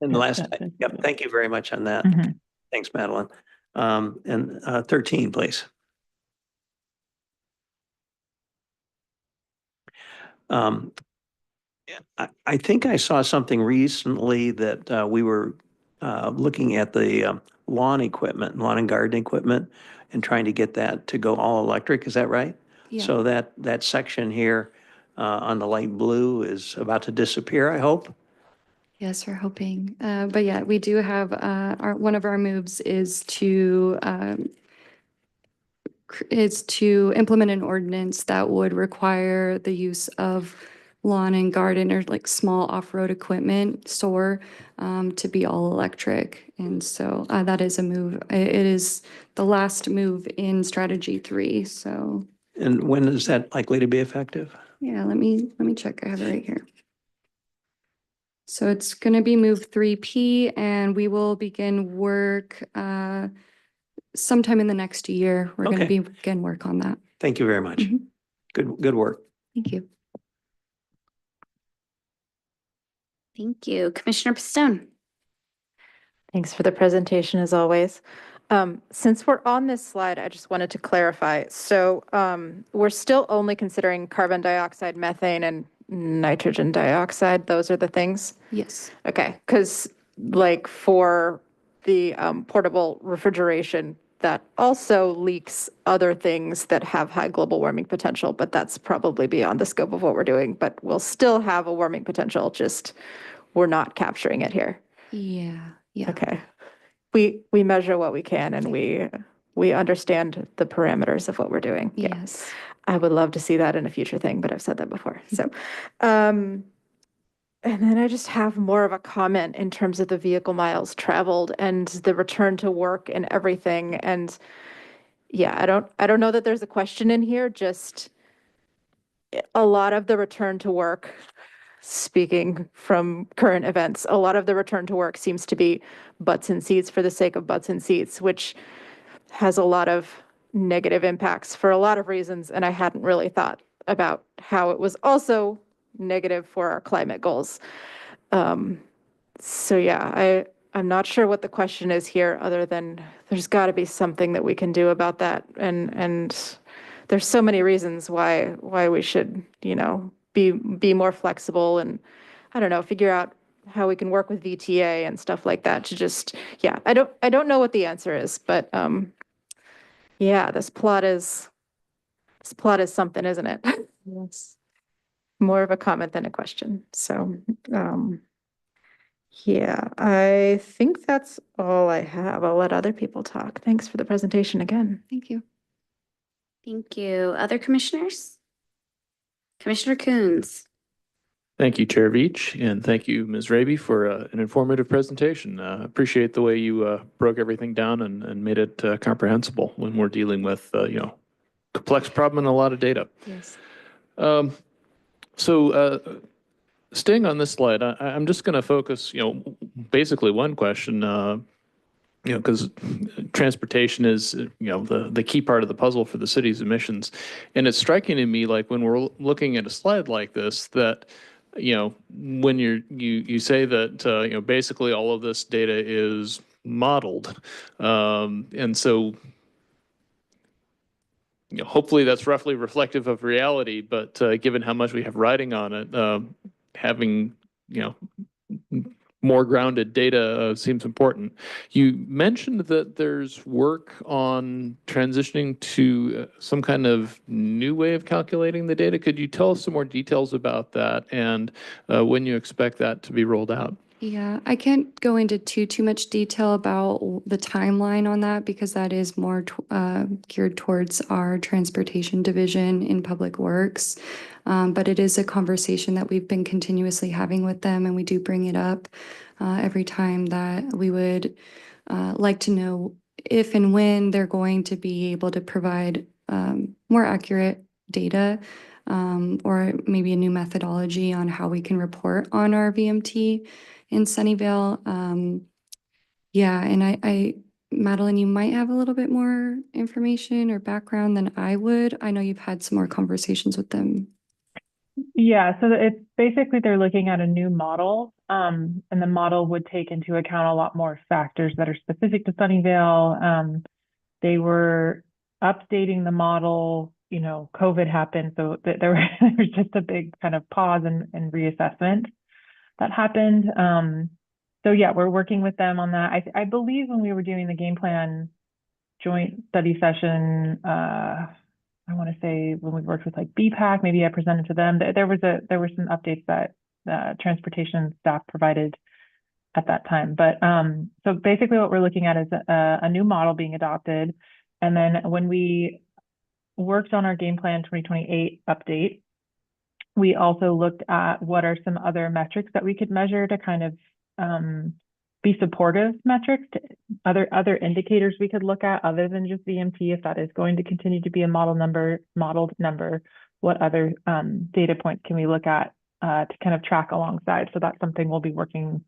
the last, yep, thank you very much on that. Mhm. Thanks, Madeline. And 13, please. I think I saw something recently that we were looking at the lawn and garden equipment, and trying to get that to go all electric. Is that right? Yeah. So that section here on the light blue is about to disappear, I hope. Yes, we're hoping. But yeah, we do have one of our moves is to implement an ordinance that would require the use of lawn and garden or like small off-road equipment, to be all electric. And so that is a move. It is the last move in strategy 3. So And when is that likely to be effective? yeah, let me check. I have it right here. So it's going to be move 3P, and we will begin work sometime in the next year. We're going to begin work on that. Thank you very much. Mhm. Good work. Thank you. Thank you. Commissioner Pistone. Thanks for the presentation as always. Since we're on this slide, I just wanted to clarify. So we're still only considering carbon dioxide, methane, and nitrogen dioxide. Those are the things? Yes. Okay, because like for the portable refrigeration, that also leaks other things that have high global warming potential, but that's probably beyond the scope of what we're doing. But we'll still have a warming potential, just we're not capturing it here. Yeah. Okay. We measure what we can, and we understand the parameters of what we're doing. Yeah. Yes. I would love to see that in a future thing, but I've said that before. So, and then I just have more of a comment in terms of the vehicle miles traveled and the return to work and everything. And yeah, I don't know that there's a question in here, just a lot of the return to work, speaking from current events, a lot of the return to work seems to be butts and seats for the sake of butts and seats, which has a lot of negative impacts for a lot of reasons. And I hadn't really thought about how it was also negative for our climate goals. So yeah, I'm not sure what the question is here, other than there's got to be something that we can do about that. And there's so many reasons why we should, be more flexible, and I don't know, figure out how we can work with VTA and stuff like that to just, yeah, I don't know what the answer is, but, yeah, this plot is something, isn't it? It's more of a comment than a question. So, yeah, I think that's all I have. I'll let other people talk. Thanks for the presentation again. Thank you. Thank you. Other commissioners? Commissioner Coons. Thank you, Chair Veach, and thank you, Ms. Raby, for an informative presentation. Appreciate the way you broke everything down and made it comprehensible when we're dealing with, complex problem and a lot of data. Yes. So staying on this slide, I'm just going to focus, basically one question, because transportation is, the key part of the puzzle for the city's emissions. And it's striking to me, like when we're looking at a slide like this, that, when you say that, basically all of this data is modeled. And so, hopefully that's roughly reflective of reality, but given how much we have riding on it, having, more grounded data seems important. You mentioned that there's work on transitioning to some kind of new way of calculating the data. Could you tell us some more details about that and when you expect that to be rolled out? Yeah, I can't go into too much detail about the timeline on that because that is more geared towards our transportation division in Public Works. But it is a conversation that we've been continuously having with them, and we do bring it up every time that we would like to know if and when they're going to be able to provide more accurate data or maybe a new methodology on how we can report on our VMT in Sunnyvale. Yeah, and Madeline, you might have a little bit more information or background than I would. I know you've had some more conversations with them. Yeah, so it's basically they're looking at a new model, and the model would take into account a lot more factors that are specific to Sunnyvale. They were updating the model, COVID happened, so there was just a big kind of pause and reassessment that happened. So yeah, we're working with them on that. I believe when we were doing the game plan joint study session, I want to say when we worked with like BPAC, maybe I presented to them. There were some updates that the transportation staff provided at that time. But so basically what we're looking at is a new model being adopted. And then when we worked on our game plan 2028 update, we also looked at what are some other metrics that we could measure to kind of be supportive metrics, other indicators we could look at other than just VMT, if that is going to continue to be a modeled number, what other data points can we look at to kind of track alongside? So that's something we'll be working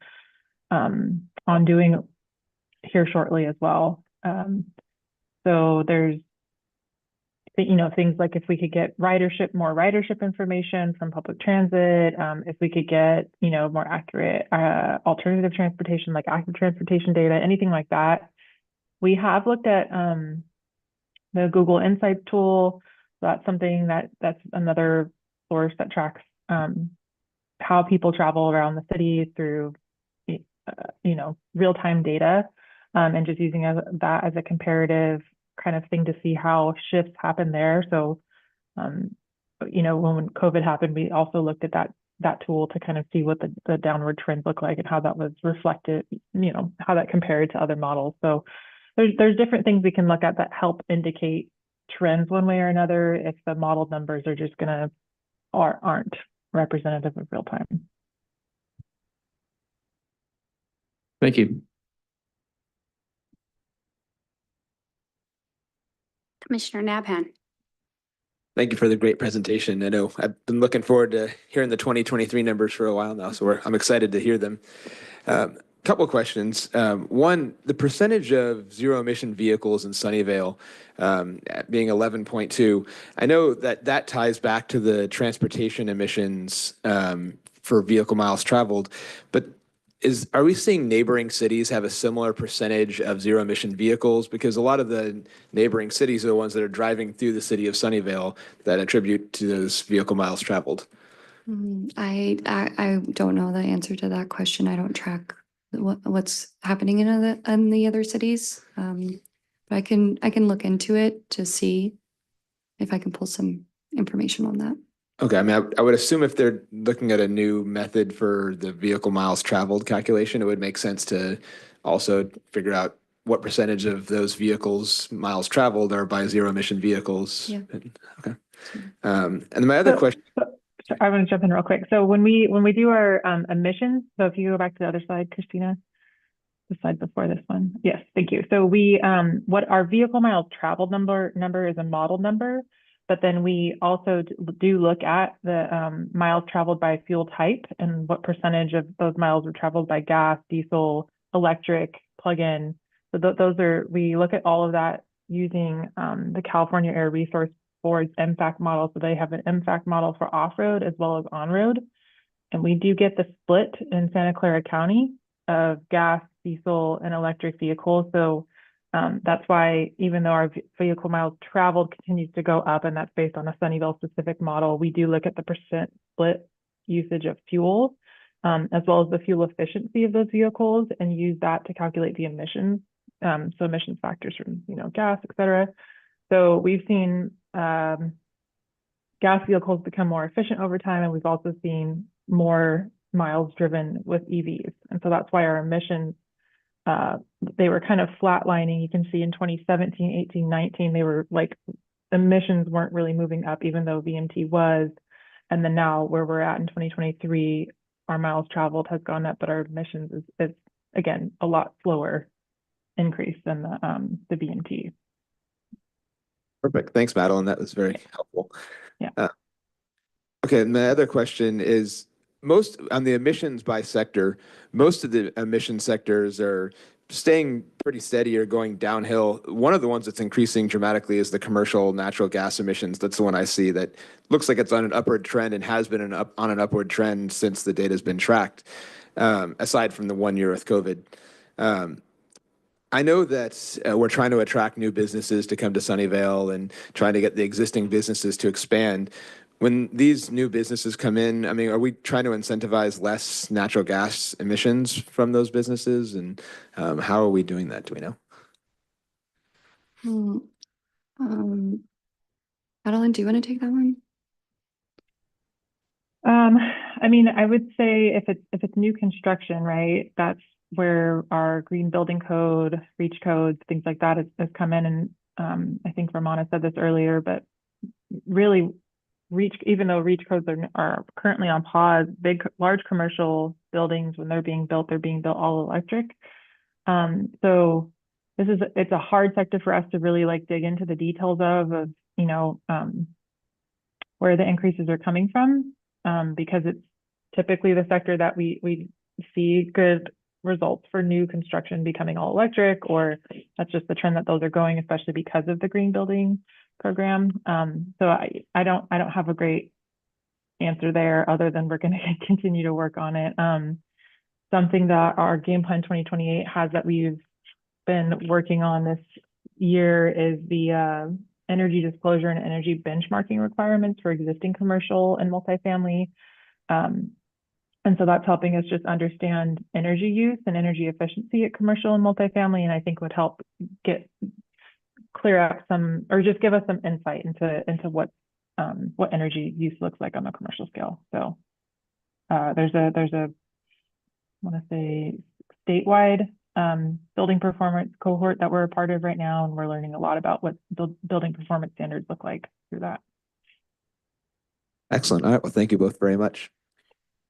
on doing here shortly as well. So there's, things like if we could get more ridership information from public transit, if we could get, more accurate alternative transportation, like active transportation data, anything like that. We have looked at the Google Insights tool. That's something that's another source that tracks how people travel around the city through, real-time data, and just using that as a comparative kind of thing to see how shifts happen there. So, when COVID happened, we also looked at that tool to kind of see what the downward trends look like and how that was reflected, how that compared to other models. So there's different things we can look at that help indicate trends one way or another if the modeled numbers are just aren't representative of real time. Thank you. Commissioner Nabhan. Thank you for the great presentation. I know I've been looking forward to hearing the 2023 numbers for a while now, so I'm excited to hear them. Couple of questions. One, the percentage of zero emission vehicles in Sunnyvale being 11.2, I know that ties back to the transportation emissions for vehicle miles traveled, but are we seeing neighboring cities have a similar percentage of zero emission vehicles? Because a lot of the neighboring cities are the ones that are driving through the city of Sunnyvale that attribute to those vehicle miles traveled. I don't know the answer to that question. I don't track what's happening in the other cities. But I can look into it to see if I can pull some information on that. Okay, I mean, I would assume if they're looking at a new method for the vehicle miles traveled calculation, it would make sense to also figure out what percentage of those vehicles miles traveled are by zero emission vehicles. Yeah. Okay. And my other question. So I want to jump in real quick. So when we do our emissions, so if you go back to the other slide, Christina, the slide before this one. Yes, thank you. So we what our vehicle miles traveled number is a model number, but then we also do look at the miles traveled by fuel type and what percentage of those miles were traveled by gas, diesel, electric, plug-in. So those are, we look at all of that using the California Air Resource Board's MFAC model. So they have an MFAC model for off-road as well as on-road. And we do get the split in Santa Clara County of gas, diesel, and electric vehicles. So that's why even though our vehicle miles traveled continues to go up, and that's based on a Sunnyvale specific model, we do look at the percent split usage of fuel, as well as the fuel efficiency of those vehicles, and use that to calculate the emissions. So emissions factors from, gas, et cetera. So we've seen gas vehicles become more efficient over time, and we've also seen more miles driven with EVs. And so that's why our emissions, they were kind of flatlining. You can see in 2017, 18, 19, they were like, emissions weren't really moving up, even though VMT was. And then now where we're at in 2023, our miles traveled has gone up, but our emissions is again, a lot slower increase than the VMT. Perfect. Thanks, Madeline. That was very helpful. Yeah. Okay, and my other question is, most on the emissions by sector, most of the emission sectors are staying pretty steady or going downhill. One of the ones that's increasing dramatically is the commercial natural gas emissions. That's the one I see that looks like it's on an upward trend and has been on an upward trend since the data has been tracked, aside from the 1 year with COVID. I know that we're trying to attract new businesses to come to Sunnyvale and trying to get the existing businesses to expand. When these new businesses come in, I mean, are we trying to incentivize less natural gas emissions from those businesses? And how are we doing that? Do we know? Madeline, do you want to take that one? I mean, I would say if it's new construction, right, that's where our green building code, REACH codes, things like that has come in. And I think Ramona said this earlier, but really REACH, even though REACH codes are currently on pause, large commercial buildings, when they're being built all electric. So it's a hard sector for us to really like dig into the details of where the increases are coming from, because it's typically the sector that we see good results for new construction becoming all electric, or that's just the trend that those are going, especially because of the green building program. So I don't have a great answer there, other than we're going to continue to work on it. Something that our game plan 2028 has that we've been working on this year is the energy disclosure and energy benchmarking requirements for existing commercial and multifamily. And so that's helping us just understand energy use and energy efficiency at commercial and multifamily, and I think would help clear up some, or just give us some insight into what energy use looks like on a commercial scale. So there's a I want to say statewide building performance cohort that we're a part of right now, and we're learning a lot about what building performance standards look like through that. Excellent. All right. Well, thank you both very much.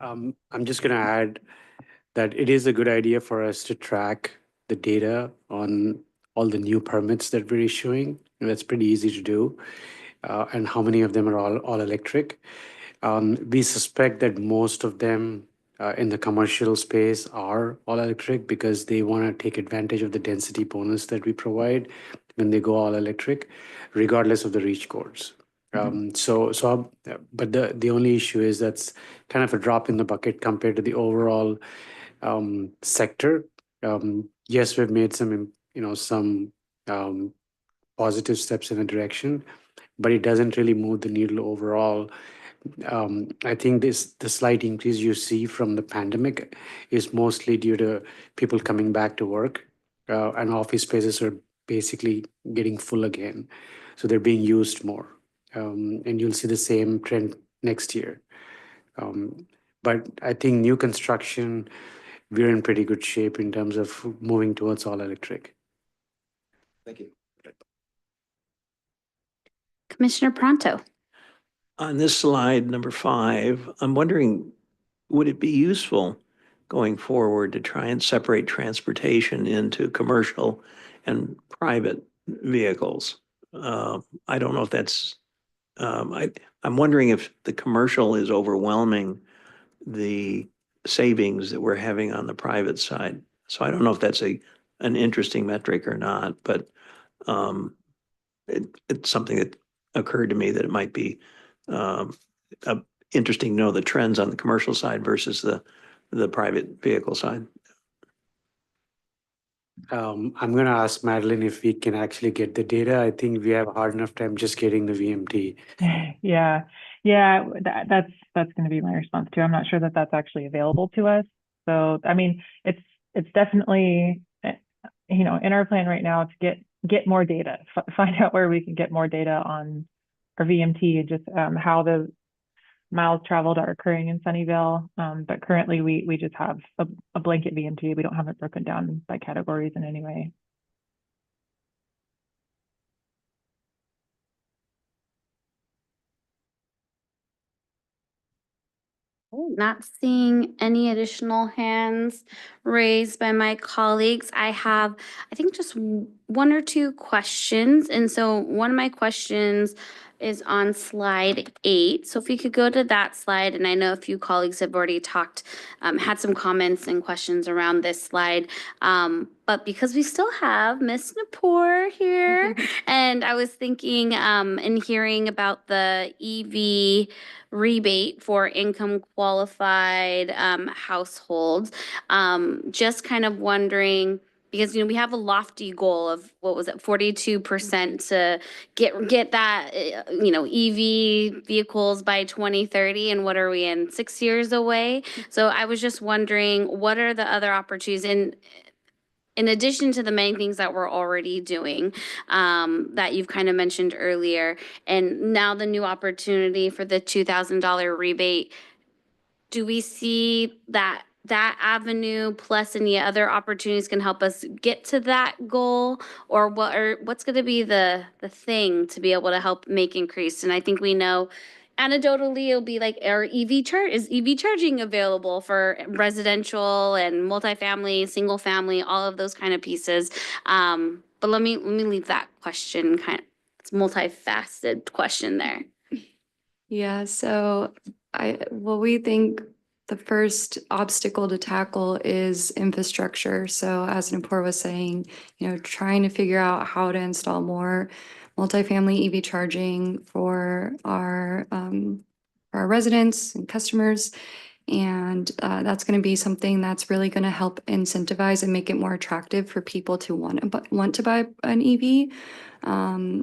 I'm just going to add that it is a good idea for us to track the data on all the new permits that we're issuing. And that's pretty easy to do. And how many of them are all electric. We suspect that most of them in the commercial space are all electric because they want to take advantage of the density bonus that we provide when they go all electric, regardless of the REACH codes. But the only issue is that's kind of a drop in the bucket compared to the overall sector. Yes, we've made some positive steps in a direction, but it doesn't really move the needle overall I think the slight increase you see from the pandemic is mostly due to people coming back to work, and office spaces are basically getting full again. So they're being used more. And you'll see the same trend next year. But I think new construction, we're in pretty good shape in terms of moving towards all electric. Thank you. Commissioner Pronto. On this slide, number 5, I'm wondering, would it be useful going forward to try and separate transportation into commercial and private vehicles? I don't know if that's, I'm wondering if the commercial is overwhelming the savings that we're having on the private side. So I don't know if that's an interesting metric or not, but it's something that occurred to me that it might be interesting to know the trends on the commercial side versus the private vehicle side. I'm going to ask Madeline if we can actually get the data. I think we have a hard enough time just getting the VMT. Yeah, that's going to be my response too. I'm not sure that that's actually available to us. So, I mean, it's definitely, in our plan right now to get more data, find out where we can get more data on our VMT, just how the miles traveled are occurring in Sunnyvale. But currently we just have a blanket VMT. We don't have it broken down by categories in any way. Not seeing any additional hands raised by my colleagues. I have, I think, just one or two questions. And so one of my questions is on slide 8. So if we could go to that slide, and I know a few colleagues have already talked, had some comments and questions around this slide. But because we still have Miss Napur here, and I was thinking and hearing about the EV rebate for income qualified households. Just kind of wondering, because we have a lofty goal of, what was it, 42% to get that EV vehicles by 2030, and what are we in, 6 years away? So I was just wondering, what are the other opportunities in addition to the many things that we're already doing, that you've kind of mentioned earlier, and now the new opportunity for the $2,000 rebate, do we see that avenue plus any other opportunities can help us get to that goal? Or what's going to be the thing to be able to help make increase? And I think we know anecdotally it'll be like, is EV charging available for residential and multifamily, single family, all of those kind of pieces. But let me leave that question it's multifaceted question there. Yeah, so we think the first obstacle to tackle is infrastructure. So as Nupur was saying, trying to figure out how to install more multifamily EV charging for our residents and customers. And that's going to be something that's really going to help incentivize and make it more attractive for people to want to buy an EV.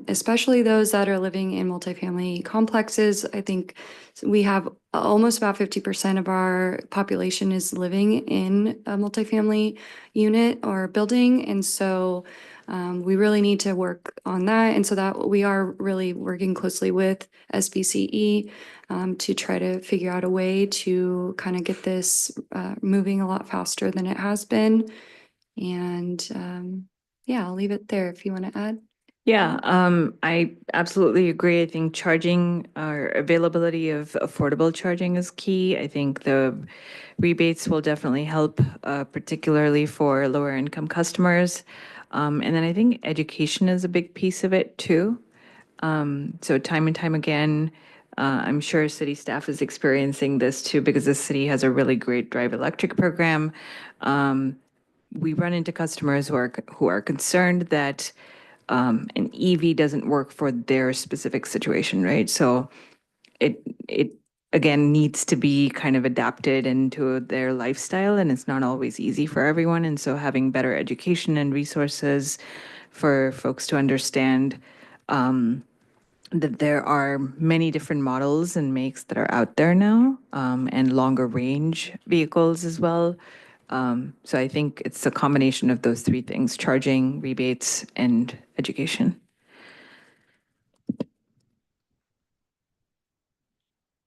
Especially those that are living in multifamily complexes. I think we have almost about 50% of our population is living in a multifamily unit or building. And so we really need to work on that. And so that we are really working closely with SBCE to try to figure out a way to kind of get this moving a lot faster than it has been. And yeah, I'll leave it there if you want to add. Yeah, I absolutely agree. I think charging or availability of affordable charging is key. I think the rebates will definitely help, particularly for lower income customers. And then I think education is a big piece of it too. So time and time again, I'm sure city staff is experiencing this too, because the city has a really great Drive Electric program. We run into customers who are concerned that an EV doesn't work for their specific situation, right? So it again needs to be kind of adapted into their lifestyle, and it's not always easy for everyone. And so having better education and resources for folks to understand that there are many different models and makes that are out there now, and longer range vehicles as well. So I think it's a combination of those three things: charging, rebates, and education.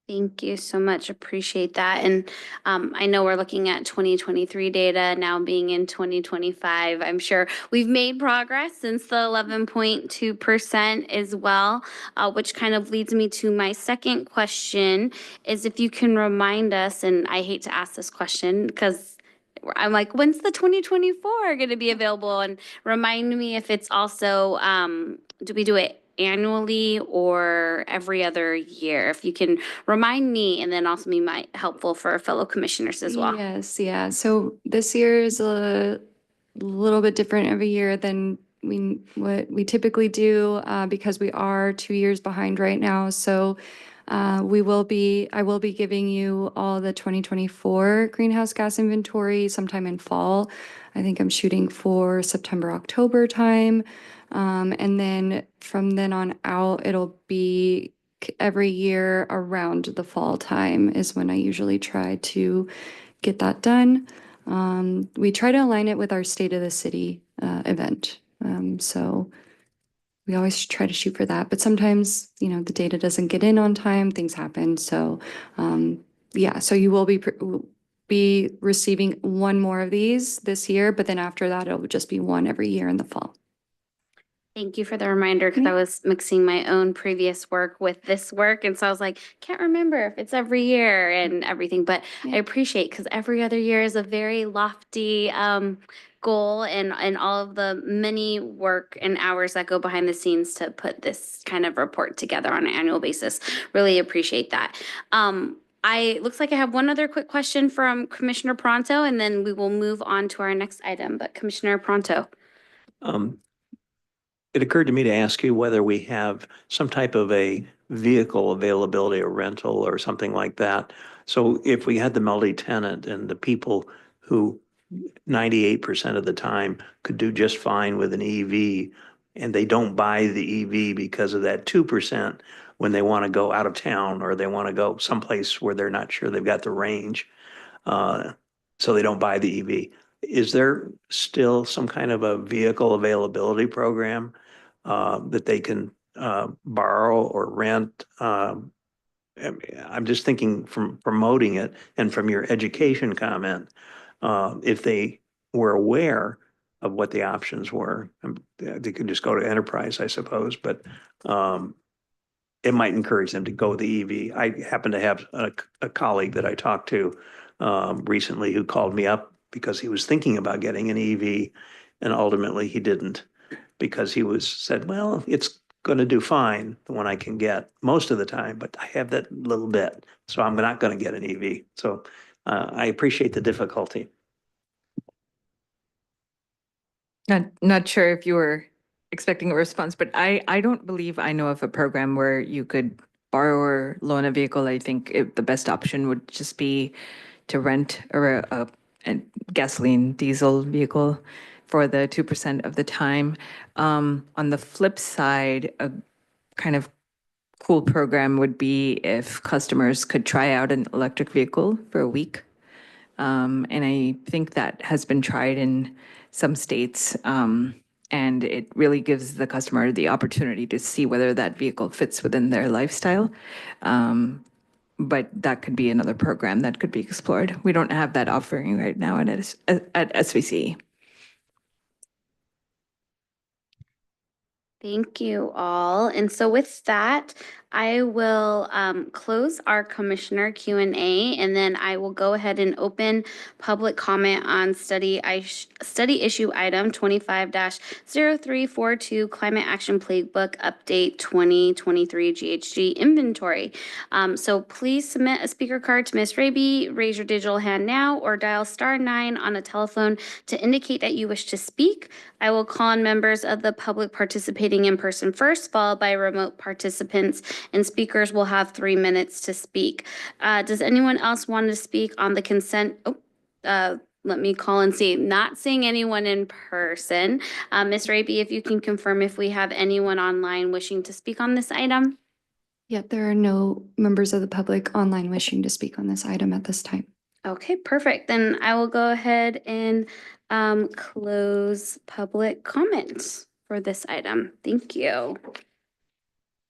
Thank you so much. Appreciate that. And I know we're looking at 2023 data now being in 2025. I'm sure we've made progress since the 11.2% as well, which kind of leads me to my second question is if you can remind us, and I hate to ask this question because I'm like, when's the 2024 going to be available? And remind me if it's also, do we do it annually or every other year? If you can remind me, and then also be helpful for fellow commissioners as well. Yes, yeah. So this year is a little bit different every year than what we typically do because we are 2 years behind right now. So I will be giving you all the 2024 greenhouse gas inventory sometime in fall. I think I'm shooting for September, October time. And then from then on out, it'll be every year around the fall time is when I usually try to get that done. We try to align it with our State of the City event. So we always try to shoot for that, but sometimes, the data doesn't get in on time, things happen. So yeah, so you will be receiving one more of these this year, but then after that, it'll just be one every year in the fall. Thank you for the reminder because I was mixing my own previous work with this work. And so I was like, can't remember if it's every year and everything, but I appreciate because every other year is a very lofty goal and all of the many work and hours that go behind the scenes to put this kind of report together on an annual basis. Really appreciate that. Looks like I have one other quick question from Commissioner Pronto, and then we will move on to our next item. But Commissioner Pronto. It occurred to me to ask you whether we have some type of a vehicle availability or rental or something like that. So if we had the multi-tenant and the people who 98% of the time could do just fine with an EV and they don't buy the EV because of that 2% when they want to go out of town or they want to go someplace where they're not sure they've got the range. So they don't buy the EV. Is there still some kind of a vehicle availability program that they can borrow or rent? I'm just thinking from promoting it and from your education comment, if they were aware of what the options were, they could just go to enterprise, I suppose, but it might encourage them to go the EV. I happen to have a colleague that I talked to recently who called me up because he was thinking about getting an EV and ultimately he didn't because he said, well, it's going to do fine, the one I can get most of the time, but I have that little bit, so I'm not going to get an EV. So I appreciate the difficulty. Not sure if you were expecting a response, but I don't believe I know of a program where you could borrow or loan a vehicle. I think the best option would just be to rent a gasoline diesel vehicle for the 2% of the time. On the flip side, a kind of cool program would be if customers could try out an electric vehicle for a week. And I think that has been tried in some states. And it really gives the customer the opportunity to see whether that vehicle fits within their lifestyle. But that could be another program that could be explored. We don't have that offering right now at SVC. Thank you all. And so with that, I will close our commissioner Q&A, and then I will go ahead and open public comment on study issue item 25-0342 Climate Action Playbook Update 2023 GHG Inventory. So please submit a speaker card to Ms. Raby, raise your digital hand now, or dial *9 on a telephone to indicate that you wish to speak. I will call on members of the public participating in person first, followed by remote participants, and speakers will have 3 minutes to speak. Does anyone else want to speak on the consent? let me call and see. Not seeing anyone in person. Ms. Raby, if you can confirm if we have anyone online wishing to speak on this item? Yet there are no members of the public online wishing to speak on this item at this time. Okay, perfect. Then I will go ahead and close public comments for this item. Thank you.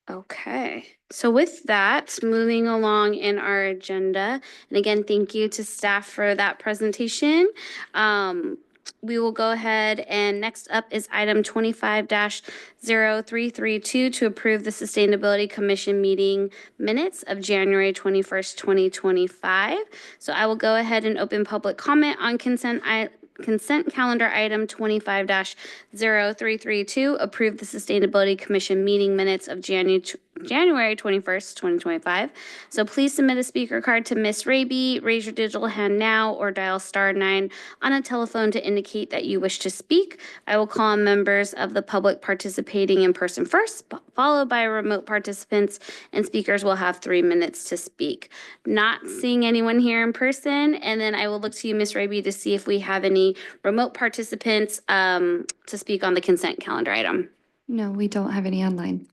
Okay, so with that, moving along in our agenda, and again, thank you to staff for that presentation. We will go ahead and next up is item 25-0332 to approve the Sustainability Commission meeting minutes of January 21st, 2025. So I will go ahead and open public comment on consent calendar item 25-0332, approve the Sustainability Commission meeting minutes of January 21st, 2025. So please submit a speaker card to Ms. Raby, raise your digital hand now, or dial *9 on a telephone to indicate that you wish to speak. I will call on members of the public participating in person first, followed by remote participants, and speakers will have 3 minutes to speak. Not seeing anyone here in person, and then I will look to you, Ms. Raby, to see if we have any remote participants to speak on the consent calendar item. No, we don't have any online.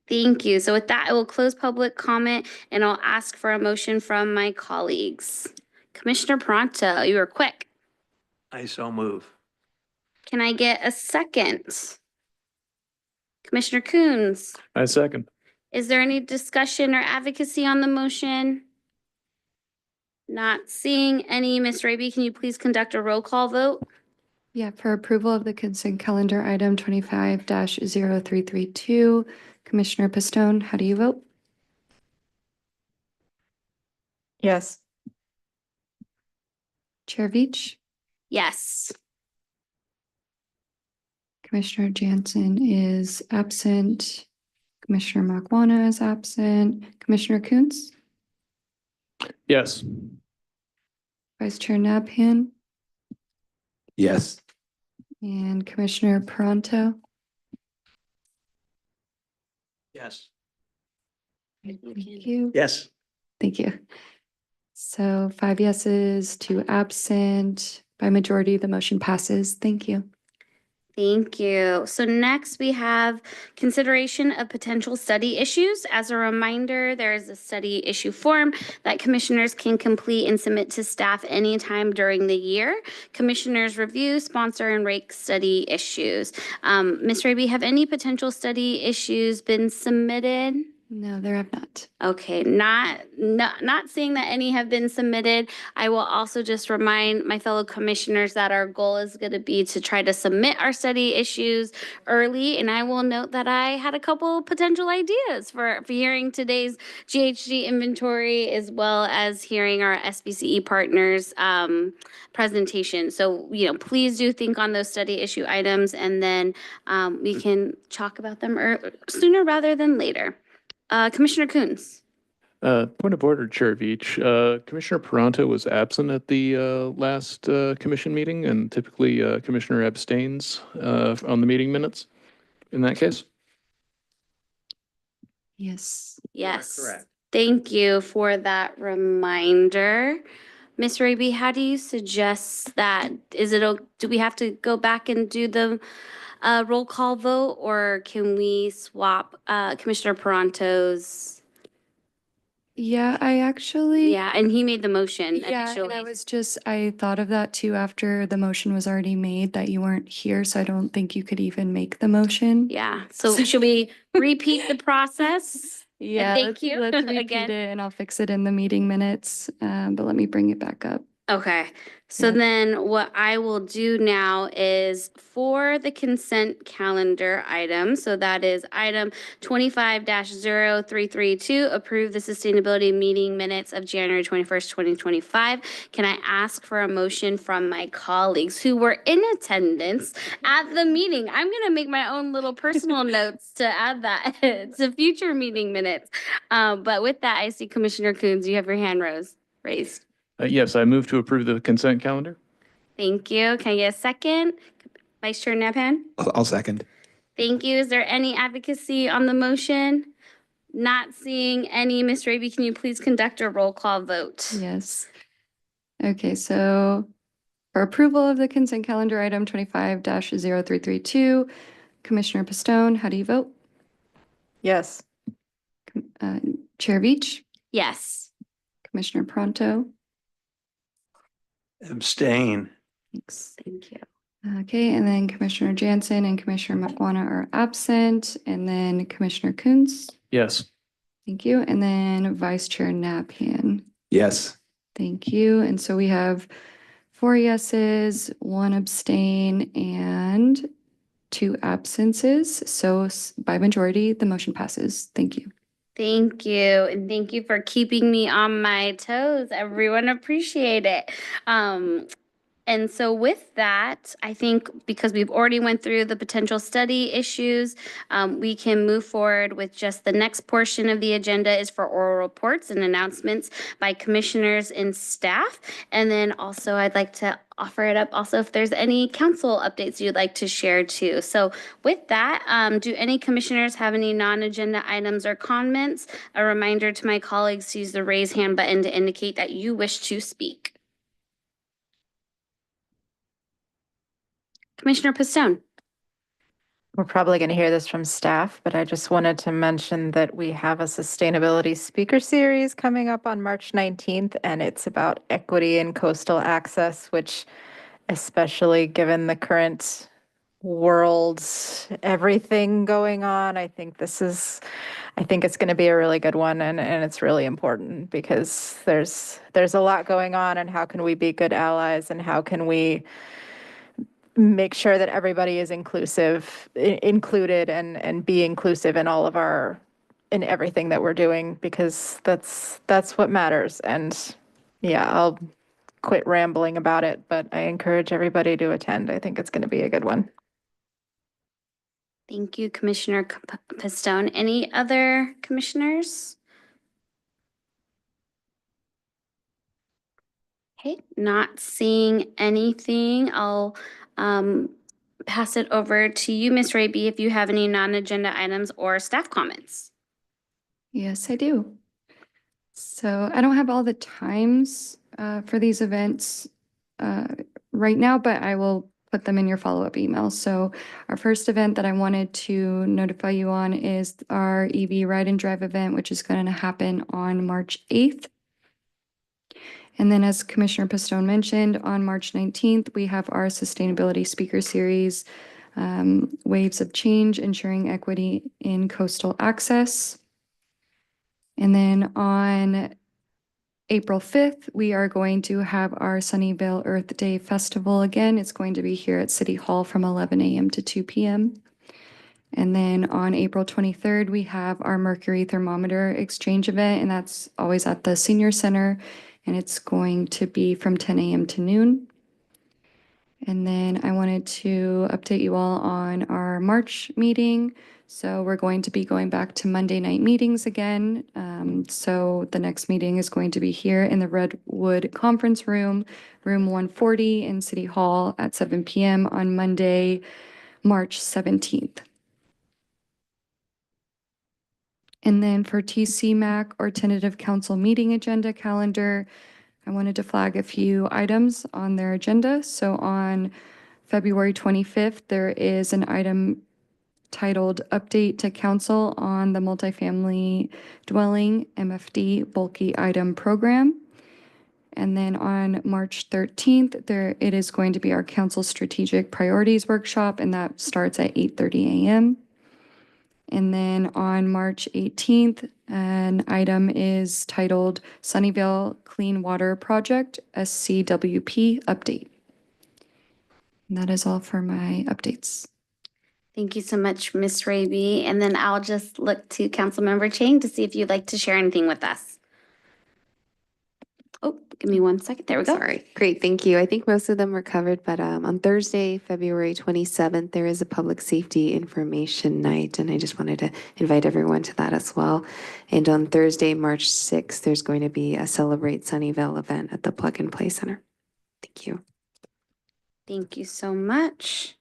Thank you. So with that, I will close public comment and I'll ask for a motion from my colleagues. Commissioner Pronto, you were quick. I so move. Can I get a second? Commissioner Coons, I second. is there any discussion or advocacy on the motion? Not seeing any. Ms. Raby, can you please conduct a roll call vote? Yeah, for approval of the consent calendar item 25-0332, Commissioner Pistone, how do you vote? Yes. Chair Veach? Yes. Commissioner Jansen is absent. Commissioner Makwana is absent. Commissioner Coons? Yes. Vice Chair Nabhan? Yes. And Commissioner Pronto? Yes. Thank you. Yes. Thank you. So 5 yeses, 2 absent. By majority, the motion passes. Thank you. Thank you. So next we have consideration of potential study issues. As a reminder, there is a study issue form that commissioners can complete and submit to staff anytime during the year. Commissioners review, sponsor, and rate study issues. Ms. Raby, have any potential study issues been submitted? No, there have not. Okay, not seeing that any have been submitted. I will also just remind my fellow commissioners that our goal is going to be to try to submit our study issues early. And I will note that I had a couple potential ideas for hearing today's GHG inventory, as well as hearing our SBCE partners presentation. So, please do think on those study issue items, and then we can talk about them sooner rather than later. Commissioner Coons. Point of order, Chair Veach. Commissioner Pronto was absent at the last commission meeting, and typically Commissioner abstains on the meeting minutes in that case. Yes. Yes. Correct. Thank you for that reminder. Ms. Raby, how do you suggest that? Do we have to go back and do the roll call vote, or can we swap Commissioner Pronto's? Yeah, I actually. Yeah, and he made the motion Yeah, and initially. I thought of that too after the motion was already made that you weren't here, so I don't think you could even make the motion. Yeah, so should we repeat the process? Yeah, thank you let's repeat again. it and I'll fix it in the meeting minutes, but let me bring it back up. Okay, so Yeah. then what I will do now is for the consent calendar item, so that is item 25-0332, approve the sustainability meeting minutes of January 21st, 2025. Can I ask for a motion from my colleagues who were in attendance at the meeting? I'm gonna make my own little personal notes to add that to future meeting minutes. But with that, I see Commissioner Coons, you have your hand raised. Yes, I move to approve the consent calendar. Thank you. Can I get a second? Vice Chair Nabhan? I'll second. Thank you. Is there any advocacy on the motion? Not seeing any. Ms. Raby, can you please conduct a roll call vote? Yes. Okay, so For approval of the consent calendar item 25-0332, Commissioner Pistone, how do you vote? Yes. Uh, Chair Veach, Yes. Commissioner Pronto. Abstain. Thanks. Thank you. Okay, and then Commissioner Jansen and Commissioner Makwana are absent, and then Commissioner Coons. Yes. Thank you. And then Vice Chair Napian. Yes. Thank you. And so we have 4 yeses, 1 abstain, and 2 absences. So by majority, the motion passes. Thank you. Thank you. And thank you for keeping me on my toes. Everyone appreciate it. And so with that, I think because we've already went through the potential study issues, we can move forward with just the next portion of the agenda is for oral reports and announcements by commissioners and staff. And then also I'd like to offer it up also if there's any council updates you'd like to share too. So with that, do any commissioners have any non-agenda items or comments? A reminder to my colleagues to use the raise hand button to indicate that you wish to speak. Commissioner Pistone. We're probably going to hear this from staff, but I just wanted to mention that we have a sustainability speaker series coming up on March 19th, and it's about equity and coastal access, which especially given the current world, everything going on, I think it's going to be a really good one, and it's really important because there's a lot going on, and how can we be good allies, and how can we make sure that everybody is included and be inclusive in all of in everything that we're doing, because that's what matters. And yeah, I'll quit rambling about it, but I encourage everybody to attend. I think it's going to be a good one. Thank you, Commissioner Pistone. Any other commissioners? Okay, not seeing anything. I'll pass it over to you, Ms. Raby, if you have any non-agenda items or staff comments. Yes, I do. So I don't have all the times for these events right now, but I will put them in your follow-up email. So our first event that I wanted to notify you on is our EV Ride and Drive event, which is going to happen on March 8th. And then as Commissioner Pistone mentioned, on March 19th, we have our sustainability speaker series, Waves of Change, Ensuring Equity in Coastal Access. And then on April 5th, we are going to have our Sunnyvale Earth Day Festival again. It's going to be here at City Hall from 11 a.m. to 2 p.m. And then on April 23rd, we have our Mercury Thermometer Exchange event, and that's always at the Senior Center, and it's going to be from 10 a.m. to noon. And then I wanted to update you all on our March meeting. So we're going to be going back to Monday night meetings again. So the next meeting is going to be here in the Redwood Conference Room, room 140 in City Hall at 7 p.m. on Monday, March 17th. And then for TCMAC or tentative council meeting agenda calendar, I wanted to flag a few items on their agenda. So on February 25th, there is an item titled Update to Council on the Multifamily Dwelling MFD Bulky Item Program. And then on March 13th, it is going to be our Council Strategic Priorities Workshop, and that starts at 8:30 a.m. And then on March 18th, an item is titled Sunnyvale Clean Water Project, SCWP Update. And that is all for my updates. Thank you so much, Ms. Raby. And then I'll just look to Councilmember Chang to see if you'd like to share anything with us. Oh, give me 1 second. There we go. Sorry. Great, thank you. I think most of them were covered, but on Thursday, February 27th, there is a public safety information night, and I just wanted to invite everyone to that as well. And on Thursday, March 6th, there's going to be a Celebrate Sunnyvale event at the Plug and Play Center. Thank you. Thank you so much.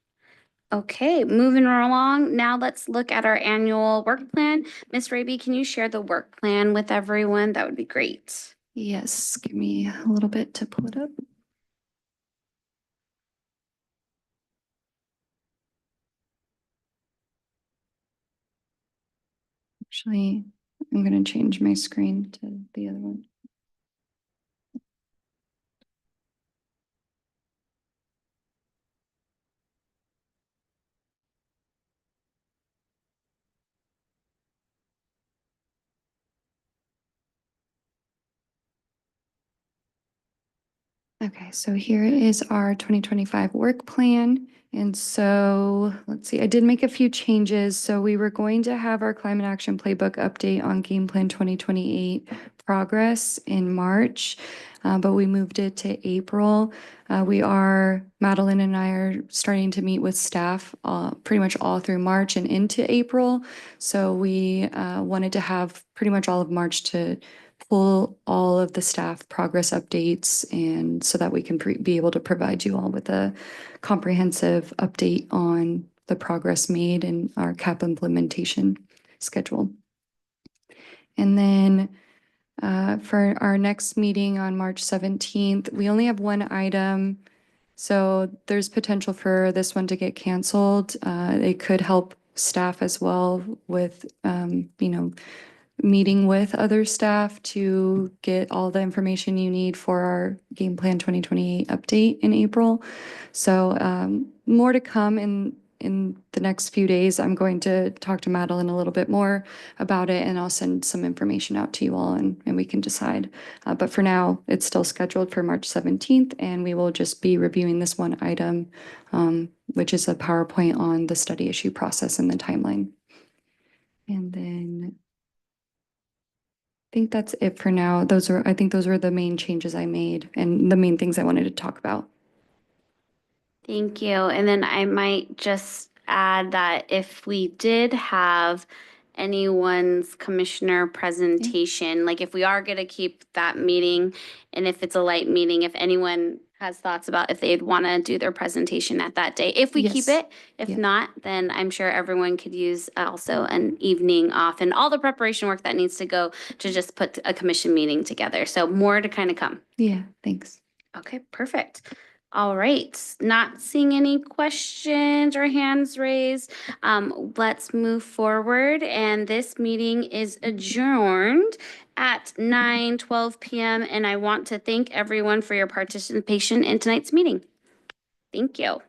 Okay, moving along. Now let's look at our annual work plan. Ms. Raby, can you share the work plan with everyone? That would be great. Yes, give me a little bit to pull it up. Actually, I'm going to change my screen to the other one. Okay, so here is our 2025 work plan. And so let's see, I did make a few changes. So we were going to have our climate action playbook update on game plan 2028 progress in March, but we moved it to April. Madeline and I are starting to meet with staff pretty much all through March and into April. So we wanted to have pretty much all of March to pull all of the staff progress updates and so that we can be able to provide you all with a comprehensive update on the progress made and our CAP implementation schedule. And then for our next meeting on March 17th, we only have one item. So there's potential for this one to get canceled. It could help staff as well with, meeting with other staff to get all the information you need for our Game Plan 2028 update in April. So more to come in the next few days. I'm going to talk to Madeline a little bit more about it, and I'll send some information out to you all, and we can decide. But for now, it's still scheduled for March 17th, and we will just be reviewing this one item, which is a PowerPoint on the study issue process and the timeline. And then I think that's it for now. I think those were the main changes I made and the main things I wanted to talk about. Thank you. And then I might just add that if we did have anyone's commissioner presentation, like if we are going to keep that meeting, and if it's a light meeting, if anyone has thoughts about if they'd want to do their presentation at that day, if we keep Yes. it. If Yeah. not, then I'm sure everyone could use also an evening off and all the preparation work that needs to go to just put a commission meeting together. So more to kind of come. Yeah, thanks. Okay, perfect. All right, not seeing any questions or hands raised. Let's move forward, and this meeting is adjourned at 9:12 p.m. And I want to thank everyone for your participation in tonight's meeting. Thank you.